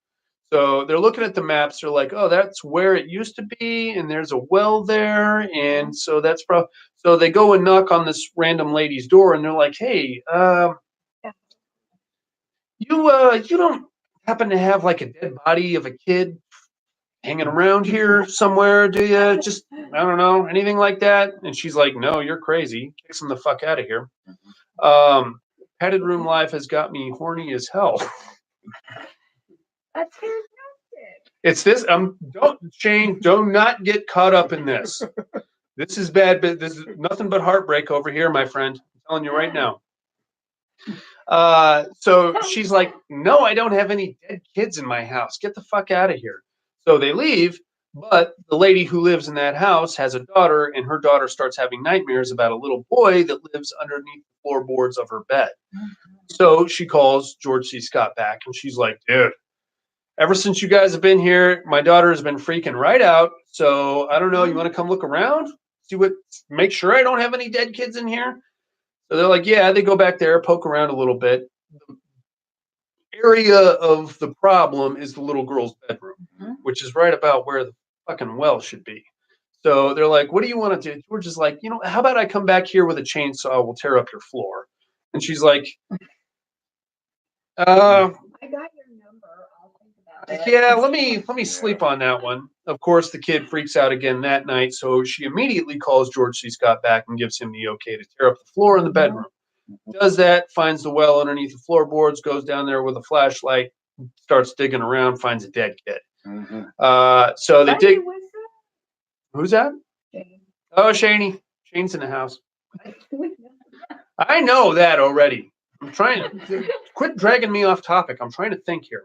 So they're looking at the maps. They're like, oh, that's where it used to be, and there's a well there, and so that's probably. So they go and knock on this random lady's door, and they're like, hey, you don't happen to have like a dead body of a kid hanging around here somewhere, do you? Just, I don't know, anything like that? And she's like, no, you're crazy. Kicks him the fuck out of here. Padded room life has got me horny as hell. That's fantastic. It's this. Don't Shane. Do not get caught up in this. This is bad. But this is nothing but heartbreak over here, my friend. I'm telling you right now. So she's like, no, I don't have any dead kids in my house. Get the fuck out of here. So they leave. But the lady who lives in that house has a daughter, and her daughter starts having nightmares about a little boy that lives underneath the floorboards of her bed. So she calls George C. Scott back, and she's like, dude, ever since you guys have been here, my daughter has been freaking right out. So I don't know, you want to come look around? Make sure I don't have any dead kids in here? So they're like, yeah, they go back there, poke around a little bit. The area of the problem is the little girl's bedroom, which is right about where the fucking well should be. So they're like, what do you want to do? George is like, how about I come back here with a chainsaw? We'll tear up your floor. And she's like, I got your number. I'll think about it. yeah, let me sleep on that one. Of course, the kid freaks out again that night, so she immediately calls George C. Scott back and gives him the okay to tear up the floor in the bedroom. Does that, finds the well underneath the floorboards, goes down there with a flashlight, starts digging around, finds a dead kid. So they dig. Who's that? Shane. Oh, Shaney. Shane's in the house. I know that already. I'm trying to quit dragging me off topic. I'm trying to think here.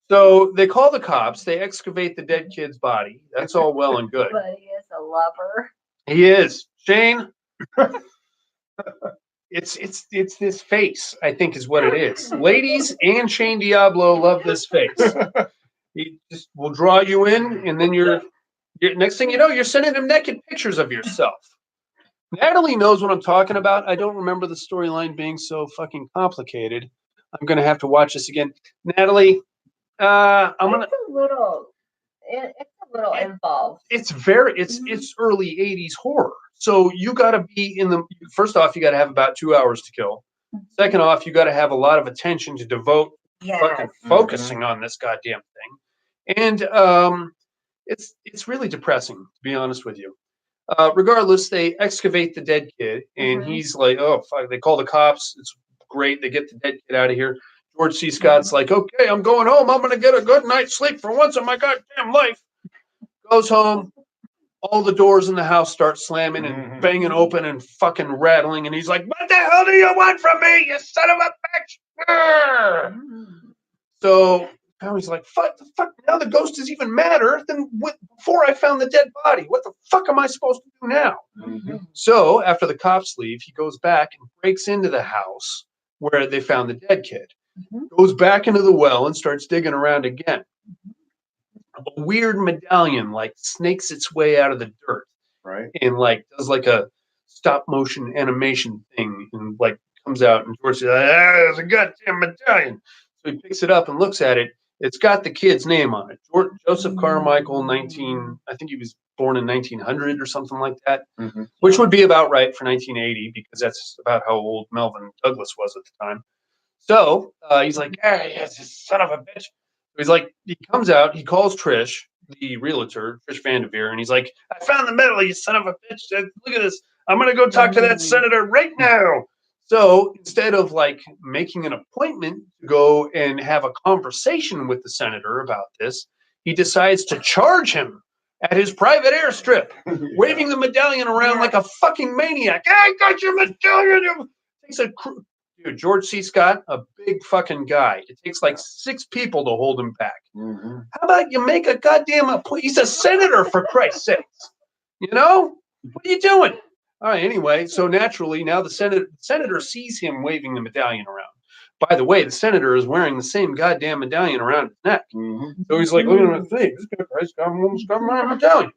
So they call the cops. They excavate the dead kid's body. That's all well and good. But he is a lover. He is. Shane. It's this face, I think, is what it is. Ladies and Shane Diablo love this face. He just will draw you in, and then you're next thing you know, you're sending him naked pictures of yourself. Natalie knows what I'm talking about. I don't remember the storyline being so fucking complicated. I'm gonna have to watch this again. Natalie, It's a little involved. It's early 80s horror. So you gotta be first off, you gotta have about 2 hours to kill. Second off, you gotta have a lot of attention to devote fucking focusing on this goddamn thing. And it's really depressing, to be honest with you. Regardless, they excavate the dead kid, and he's like, oh, fuck. They call the cops. It's great. They get the dead kid out of here. George C. Scott's like, okay, I'm going home. I'm going to get a good night's sleep for once in my goddamn life. Goes home. All the doors in the house start slamming and banging open and fucking rattling. And he's like, what the hell do you want from me, you son of a bitch? So now he's like, fuck, now the ghost is even madder than before I found the dead body. What the fuck am I supposed to do now? So after the cops leave, he goes back and breaks into the house where they found the dead kid. Goes back into the well and starts digging around again. A weird medallion snakes its way out of the dirt. Right. And does a stop motion animation thing and comes out, and George says, there's a goddamn medallion. So he picks it up and looks at it. It's got the kid's name on it. Joseph Carmichael, I think he was born in 1900 or something like that, which would be about right for 1980 because that's about how old Melvin Douglas was at the time. So he's like, son of a bitch. So he's like, he comes out, he calls Trish, the realtor, Trish Vanderveer, and he's like, I found the medal, you son of a bitch. Look at this. I'm going to go talk to that senator right now. So instead of making an appointment to go and have a conversation with the senator about this, he decides to charge him at his private airstrip, waving the medallion around like a fucking maniac. I got your medallion. Dude, George C. Scott, a big fucking guy. It takes 6 people to hold him back. How about you make a goddamn appointment? He's a senator, for Christ's sakes. What are you doing? All right, anyway, so naturally, now the senator sees him waving the medallion around. By the way, the senator is wearing the same goddamn medallion around his neck. So he's like, look at him, hey, this guy's got my medallion.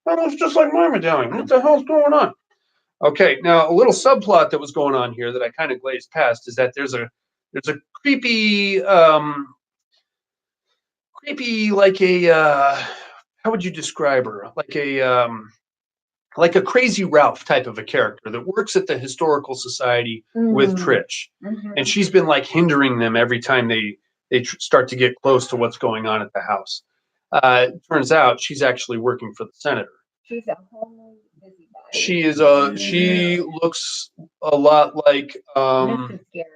That looks just like my medallion. What the hell's going on? Okay, now a little subplot that was going on here that I kind of glazed past is that there's a creepy, how would you describe her? Like a Crazy Ralph type of a character that works at the Historical Society with Trish. And she's been hindering them every time they start to get close to what's going on at the house. Turns out she's actually working for the senator. She's a homely busybody. She is she looks a lot like Mrs. Garrett.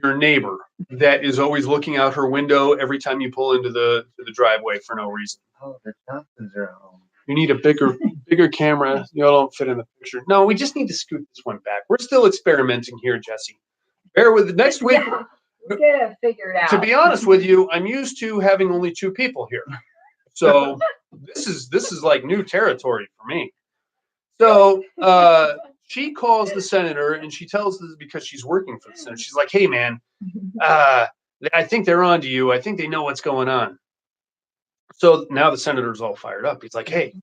your neighbor that is always looking out her window every time you pull into the driveway for no reason. Oh, the Johnsons are home. You need a bigger camera. You don't fit in the picture. No, we just need to scoot this one back. We're still experimenting here, Jesse. Bear with the next week. Yeah, we'll get it figured out. To be honest with you, I'm used to having only 2 people here. So this is like new territory for me. So she calls the senator and she tells this because she's working for the senator. She's like, hey man, I think they're on to you. I think they know what's going on. So now the senator's all fired up. He's like, hey,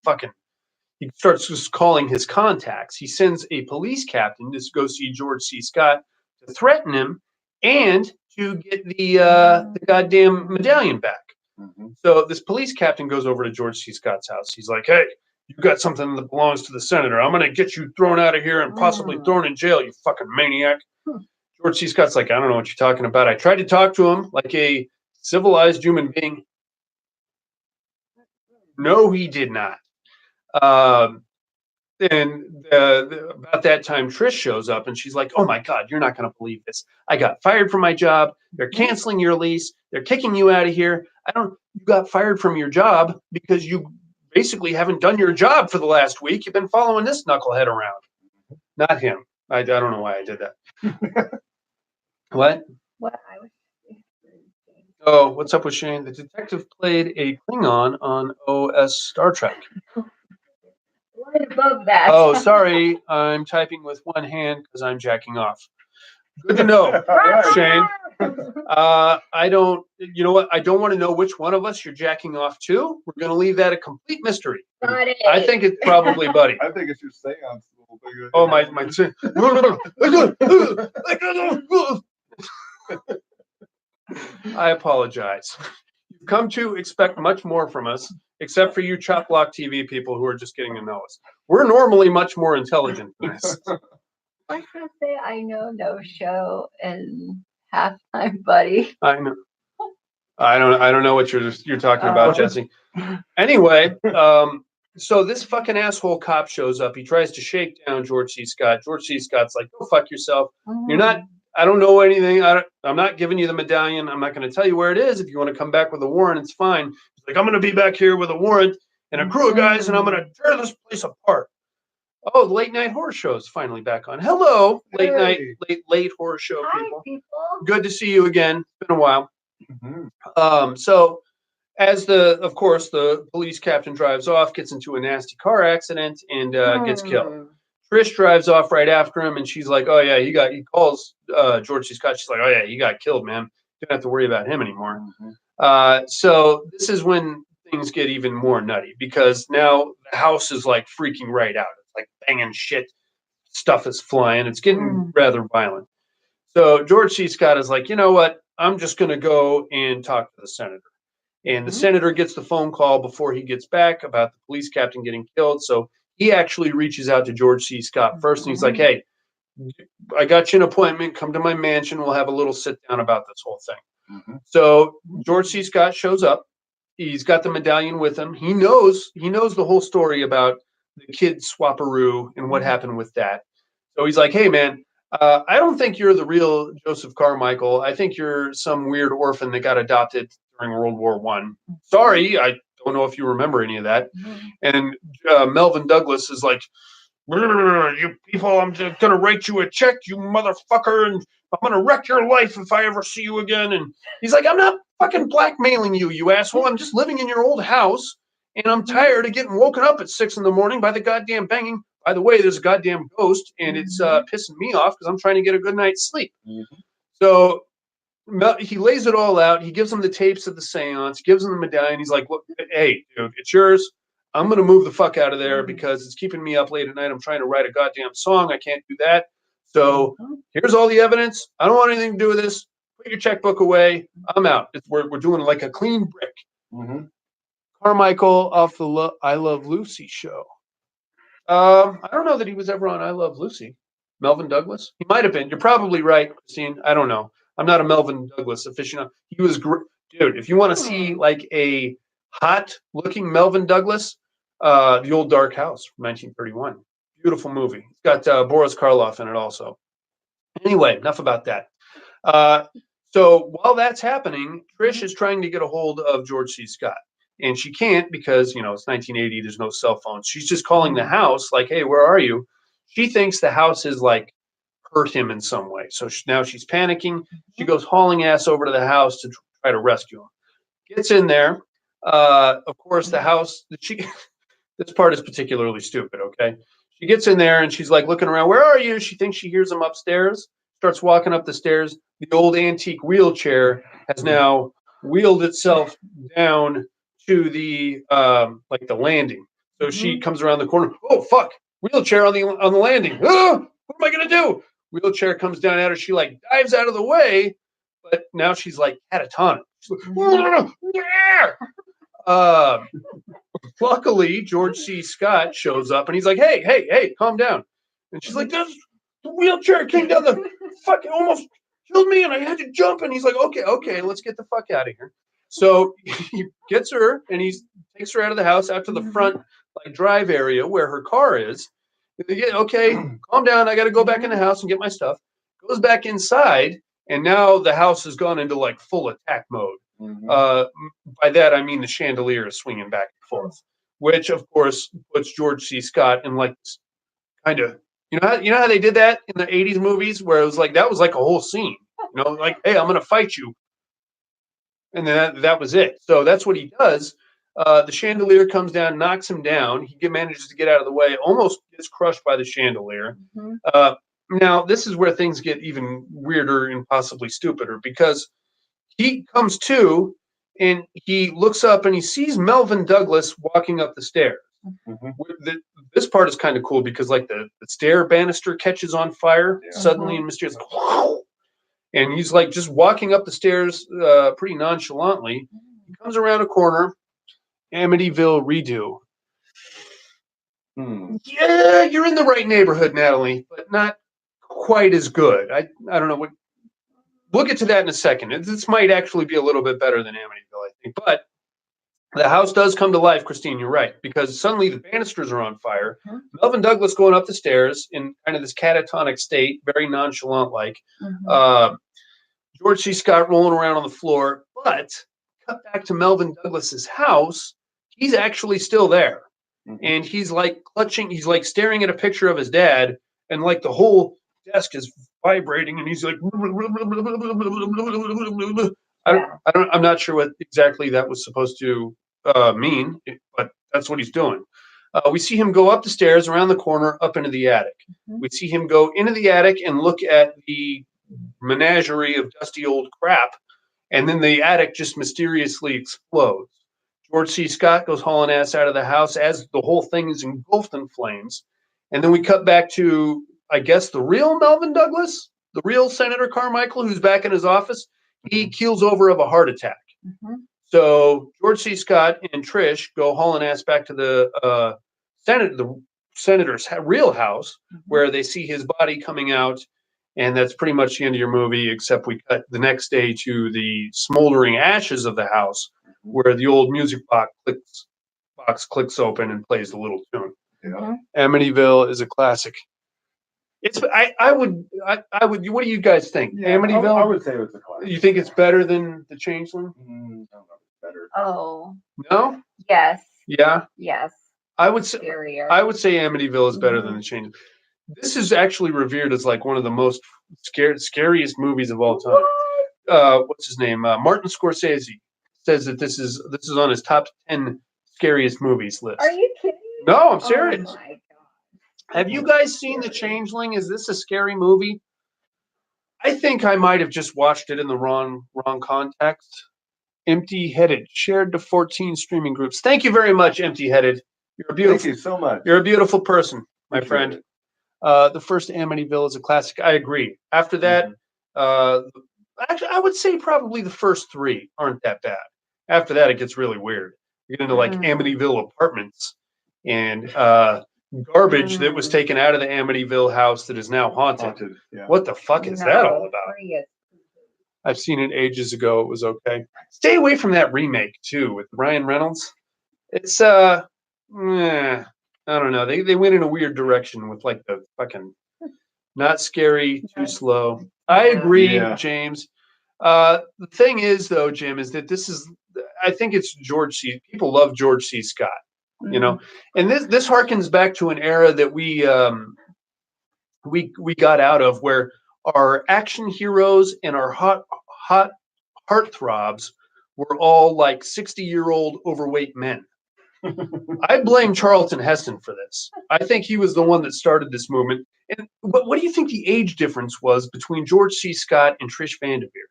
he starts just calling his contacts. He sends a police captain to go see George C. Scott to threaten him and to get the goddamn medallion back. Mm-hmm. So this police captain goes over to George C. Scott's house. He's like, hey, you got something that belongs to the senator. I'm going to get you thrown out of here and possibly thrown in jail, you fucking maniac. George C. Scott's like, I don't know what you're talking about. I tried to talk to him like a civilized human being. No, he did not. And about that time, Trish shows up and she's like, oh my God, you're not going to believe this. I got fired from my job. They're canceling your lease. They're kicking you out of here. You got fired from your job because you basically haven't done your job for the last week. You've been following this knucklehead around. Not him. I don't know why I did that. What? What I was. Oh, what's up with Shane? The detective played a Klingon on OS Star Trek. Right above that. Oh, sorry. I'm typing with one hand because I'm jacking off. Good to know, Shane. I don't, you know what? I don't want to know which one of us you're jacking off to. We're going to leave that a complete mystery. Buddy. I think it's probably Buddy. I think it's your seance. Oh, my. I apologize. You've come to expect much more from us, except for you Chop Block TV people who are just getting to know us. We're normally much more intelligent than this. I was gonna say I know no show and halftime, Buddy. I know. I don't know what you're talking about, Jesse. Anyway, so this fucking asshole cop shows up. He tries to shake down George C. Scott. George C. Scott's like, go fuck yourself. You're not. I don't know anything. I'm not giving you the medallion. I'm not going to tell you where it is. If you want to come back with a warrant, it's fine. He's like, I'm going to be back here with a warrant and a crew of guys, and I'm going to tear this place apart. Oh, the late night horror show is finally back on. Hello, late horror show people. Hi, people. Good to see you again. It's been a while. Mm-hmm. So as of course, the police captain drives off, gets into a nasty car accident, and gets killed. Trish drives off right after him, and she's like, "Oh yeah, he calls George C. Scott. She's like, "Oh yeah, he got killed, man. Don't have to worry about him anymore." Mm-hmm. So this is when things get even more nutty because now the house is like freaking right out. It's like banging shit, stuff is flying. It's getting rather violent. So George C. Scott is like, you know what? I'm just going to go and talk to the senator. And the senator gets the phone call before he gets back about the police captain getting killed. So he actually reaches out to George C. Scott first, and he's like, hey, I got you an appointment. Come to my mansion. We'll have a little sit down about this whole thing. Mm-hmm. So George C. Scott shows up. He's got the medallion with him. He knows the whole story about the kid swaparoo and what happened with that. So he's like, hey, man, I don't think you're the real Joseph Carmichael. I think you're some weird orphan that got adopted during World War I. Sorry, I don't know if you remember any of that. And Melvin Douglas is like, you people, I'm just going to write you a check, you motherfucker, and I'm going to wreck your life if I ever see you again. And he's like, I'm not fucking blackmailing you, you asshole. I'm just living in your old house, and I'm tired of getting woken up at 6 a.m. by the goddamn banging. By the way, there's a goddamn ghost, and it's pissing me off because I'm trying to get a good night's sleep. Mm-hmm. So he lays it all out. He gives him the tapes of the seance, gives him the medallion. He's like, look, hey, dude, it's yours. I'm going to move the fuck out of there because it's keeping me up late at night. I'm trying to write a goddamn song. I can't do that. So here's all the evidence. I don't want anything to do with this. Put your checkbook away. I'm out. We're doing like a clean break. Mm-hmm. Carmichael off the I Love Lucy show. I don't know that he was ever on I Love Lucy. Melvin Douglas? He might have been. You're probably right, Christine. I don't know. I'm not a Melvin Douglas aficionado. He was great. Dude, if you want to see like a hot looking Melvin Douglas, The Old Dark House from 1931. Beautiful movie. It's got Boris Karloff in it also. Anyway, enough about that. So while that's happening, Trish is trying to get a hold of George C. Scott. And she can't because, it's 1980. There's no cell phones. She's just calling the house like, hey, where are you? She thinks the house is like hurt him in some way. So now she's panicking. She goes hauling ass over to the house to try to rescue him. Gets in there. Of course, the house that this part is particularly stupid. Okay. She gets in there and she's like looking around. Where are you? She thinks she hears him upstairs. Starts walking up the stairs. The old antique wheelchair has now wheeled itself down to the like the landing. So she comes around the corner. Oh fuck! Wheelchair on the landing. Oh, what am I gonna do? Wheelchair comes down at her. She like dives out of the way, but now she's like catatonic. She's like, luckily, George C. Scott shows up and he's like, hey, hey, hey, calm down. And she's like, the wheelchair came down the fucking almost killed me and I had to jump. And he's like, okay, let's get the fuck out of here. So he gets her and he takes her out of the house out to the front like drive area where her car is. Yeah, okay, calm down. I got to go back in the house and get my stuff. Goes back inside and now the house has gone into like full attack mode. By that I mean the chandelier is swinging back and forth, which of course puts George C. Scott in like kind of you know how they did that in the 80s movies where it was like that was like a whole scene, like hey, I'm gonna fight you, and then that was it. So that's what he does. The chandelier comes down, knocks him down. He manages to get out of the way, almost gets crushed by the chandelier. Now this is where things get even weirder and possibly stupider because he comes to and he looks up and he sees Melvin Douglas walking up the stairs. This part is kind of cool because like the stair banister catches on fire suddenly and mysterious, and he's like just walking up the stairs pretty nonchalantly. He comes around a corner. Amityville redo. Yeah, you're in the right neighborhood, Natalie, but not quite as good. I don't know what. We'll get to that in a second. This might actually be a little bit better than Amityville, I think. But the house does come to life, Christine. You're right, because suddenly the banisters are on fire. Melvin Douglas going up the stairs in kind of this catatonic state, very nonchalant-like. George C. Scott rolling around on the floor. But cut back to Melvin Douglas's house. He's actually still there. And he's like clutching. He's like staring at a picture of his dad, and like the whole desk is vibrating and he's like I'm not sure what exactly that was supposed to mean, but that's what he's doing. We see him go up the stairs around the corner up into the attic. We see him go into the attic and look at the menagerie of dusty old crap, and then the attic just mysteriously explodes. George C. Scott goes hauling ass out of the house as the whole thing is engulfed in flames. And then we cut back to I guess the real Melvin Douglas, the real Senator Carmichael, who's back in his office, he keels over of a heart attack. So George C. Scott and Trish go hauling ass back to the senator's real house, where they see his body coming out, and that's pretty much the end of your movie. Except we cut the next day to the smoldering ashes of the house, where the old music box clicks open and plays the little tune. Amityville is a classic. I would. What do you guys think? Amityville? I would say it's a classic. You think it's better than The Changeling? I don't know if it's better. Oh. No? Yes. Yeah? Yes. I would say Scarier. Amityville is better than The Changeling. This is actually revered as like one of the most scariest movies of all time. What's his name? Martin Scorsese says that this is on his top 10 scariest movies list. Are you kidding? No, I'm serious. Oh my God. Have you guys seen The Changeling? Is this a scary movie? I think I might have just watched it in the wrong context. Empty-Headed, shared to 14 streaming groups. Thank you very much, Empty-Headed. You're a beautiful. Thank you so much. You're a beautiful person, my Appreciate friend. it. The first Amityville is a classic. I agree. After that, actually, I would say probably the first three aren't that bad. After that, it gets really weird. You get into like Amityville Apartments and garbage that was taken out of the Amityville house that is now haunted. Yeah. What the fuck is that all about? I've seen it ages ago. It was okay. Stay away from that remake too with Ryan Reynolds. It's I don't know. They went in a weird direction with like the fucking not scary, too slow. I agree, Yeah. James. The thing is, though, Jim, is that this is. I think it's George C. People love George C. Scott, you know, and this harkens back to an era that we got out of where our action heroes and our hot heartthrobs were all like 60-year-old overweight men. I blame Charlton Heston for this. I think he was the one that started this movement. And what do you think the age difference was between George C. Scott and Trish Vanderveer?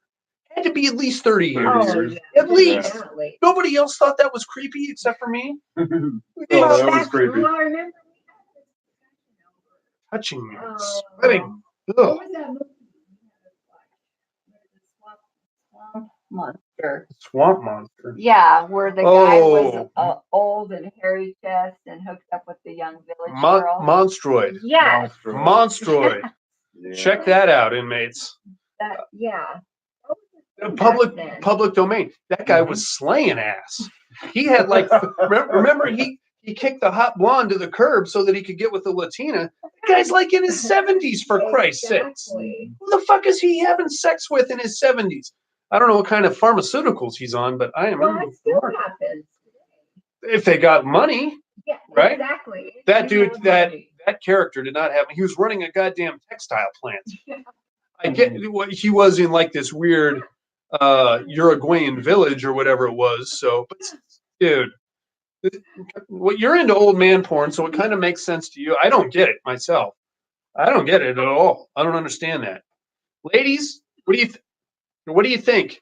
Had to be at least 30 years. Oh, years. yeah, At least. definitely. Nobody else thought that was creepy except for me. Oh, that was creepy. Well, I remember Touching me, Oh. sweating. what Ugh. was that movie? Swamp Monster. Swamp monster. Yeah, where the guy was Oh. old and hairy chest and hooked up with the young village girl. Monstroid. Yeah, Monstroid. Yeah. Check that out, inmates. yeah. Public domain. That guy was slaying ass. He had like remember he kicked the hot blonde to the curb so that he could get with the Latina. The guy's like in his 70s, for Christ's sakes. Exactly. Who the fuck is he having sex with in his 70s? I don't know what kind of pharmaceuticals he's on, but I am Well, it still happens. if they got money. Yeah, Right? exactly. That You dude, have that money. character did not have. He was running a goddamn textile plant. I get what he was in, like this weird Uruguayan village or whatever it was. So, but dude, what you're into old man porn, so it kind of makes sense to you. I don't get it myself. I don't get it at all. I don't understand that. Ladies, what do you think?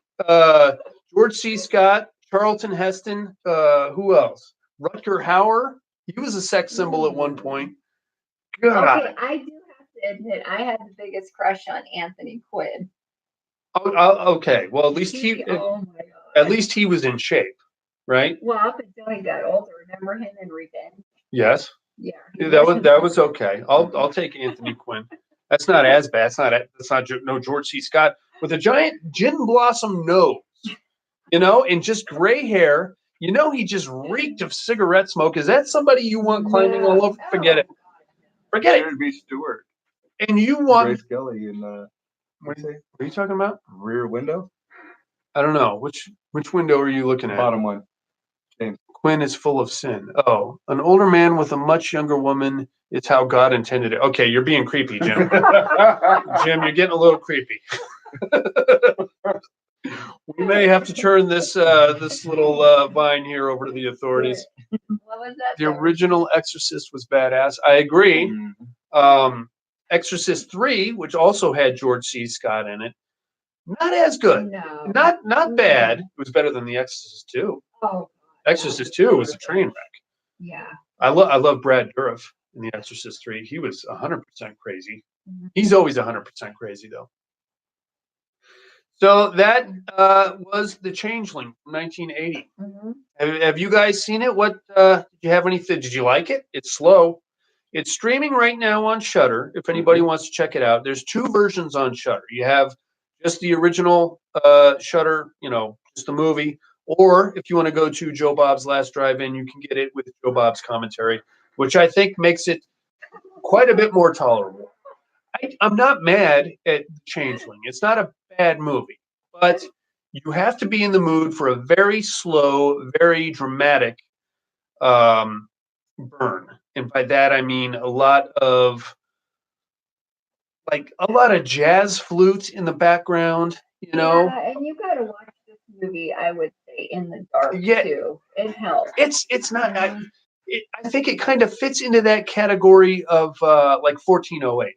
George C. Scott, Charlton Heston, who else? Rutger Hauer. He was a sex symbol at one point. God. Okay, I do have to admit, I had the biggest crush on Anthony Quinn. Okay. Well, at least Oh my god. at least he was in shape, right? Well, up until he got older, remember him in Revenge? Yes. Yeah. That was okay. I'll take Anthony Quinn. That's not as bad. That's not no George C. Scott with a giant gin blossom nose, and just gray hair. He just reeked of cigarette smoke. Is that somebody you want climbing all over? Forget it. Forget it. Sharon B. Stewart. And you want Grace Kelly in what are you talking about? Rear Window. I don't know. Which window are you looking at? Bottom one. Quinn is full of sin. Oh, an older man with a much younger woman is how God intended it. Okay, you're being creepy, Jim. Jim, you're getting a little creepy. We may have to turn this little vine here over to the authorities. What was that? The original Exorcist was badass. I agree. Exorcist 3, which also had George C. Scott in it, not as good. No. Not bad. It was better than The Exorcist 2. Oh. Exorcist 2 was a train wreck. Yeah. I love Brad Dourif in The Exorcist 3. He was 100% crazy. He's always 100% crazy, though. So that was The Changeling from 1980. Have you guys seen it? What did you have anything? Did you like it? It's slow. It's streaming right now on Shudder. If anybody wants to check it out, there's 2 versions on Shudder. You have just the original Shudder, just the movie. Or if you want to go to Joe Bob's Last Drive-In, you can get it with Joe Bob's commentary, which I think makes it quite a bit more tolerable. I'm not mad at Changeling. It's not a bad movie, but you have to be in the mood for a very slow, very dramatic burn. And by that, I mean a lot of jazz flute in the background, Yeah, and you got to watch this movie, I would say, in the dark, too. It helps. It's not. I think it kind of fits into that category of like 1408.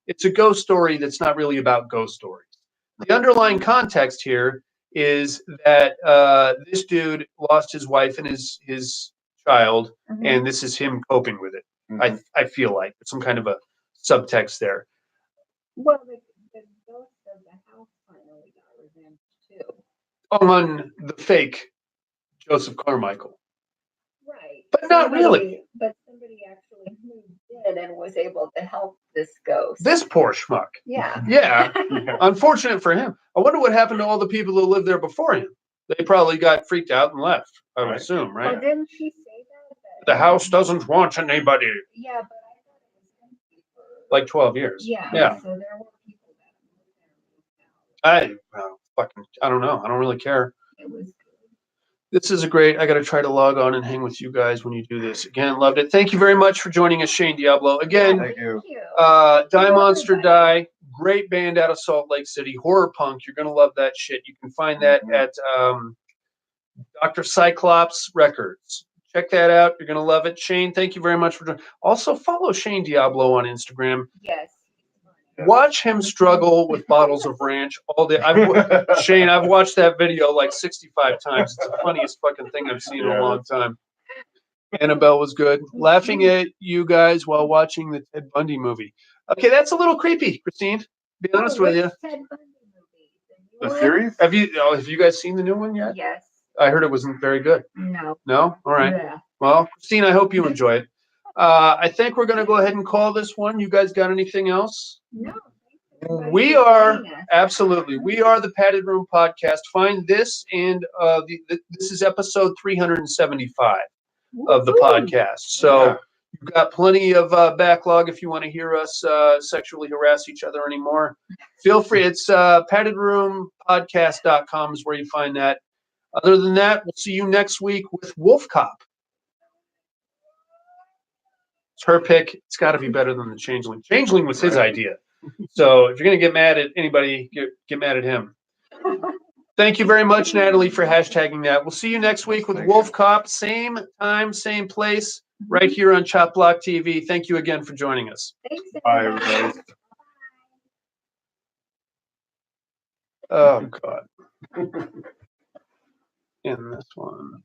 It's a ghost story that's not really about ghost stories. The underlying context here is that this dude lost his wife and his child, and this is him coping with it. I feel like it's some kind of a subtext there. Well, the ghost of the house finally got revenge too. On the fake Joseph Carmichael. Right. But not really. But somebody actually who did and was able to help this ghost. This poor schmuck. Yeah. Yeah. Yeah. Unfortunate for him. I wonder what happened to all the people who lived there before him. They probably got freaked out and left, I would Right. assume, Oh, right? didn't she say that? The house doesn't want anybody. Yeah, but I thought it was empty for Like 12 years. yeah. Yeah. So there were people that moved there. I don't know. I don't really care. It was good. This is a great. I got to try to log on and hang with you guys when you do this. Again, loved it. Thank you very much for joining us, Shane Diablo. Again, Thank you. Die Monster Die, great band out of Salt Lake City, horror punk. You're gonna love that shit. You can find that at Dr. Cyclops Records. Check that out. You're gonna love it. Shane, thank you very much for joining. Also, follow Shane Diablo on Instagram. Yes. Watch him struggle with bottles of ranch all day. Shane, I've watched that video like 65 times. It's the funniest fucking thing I've seen in a long time. Annabelle was good. Laughing at you guys while watching the Ted Bundy movie. Okay, that's a little creepy, Christine. To be honest with you. Ted Bundy movie? The series? Have you guys seen the new one yet? Yes. I heard it wasn't very good. No. No? All right. Yeah. Well, Christine, I hope you enjoy it. I think we're going to go ahead and call this one. You guys got anything else? No. We are absolutely. We are the Padded Room Podcast. Find this and this is episode 375 of the podcast. So you've got plenty of backlog if you want to hear us sexually harass each other anymore. Feel free. It's paddedroompodcast.com is where you find that. Other than that, we'll see you next week with Wolf Cop. It's her pick. It's got to be better than the Changeling. Changeling was his idea. So if you're going to get mad at anybody, get mad at him. Thank you very much, Natalie, for hashtagging that. We'll see you next week with Wolf Cop. Same time, same place, right here on Chop Block TV. Thank you again for joining us. Thanks, Bye, everybody. Oh, God. In this one.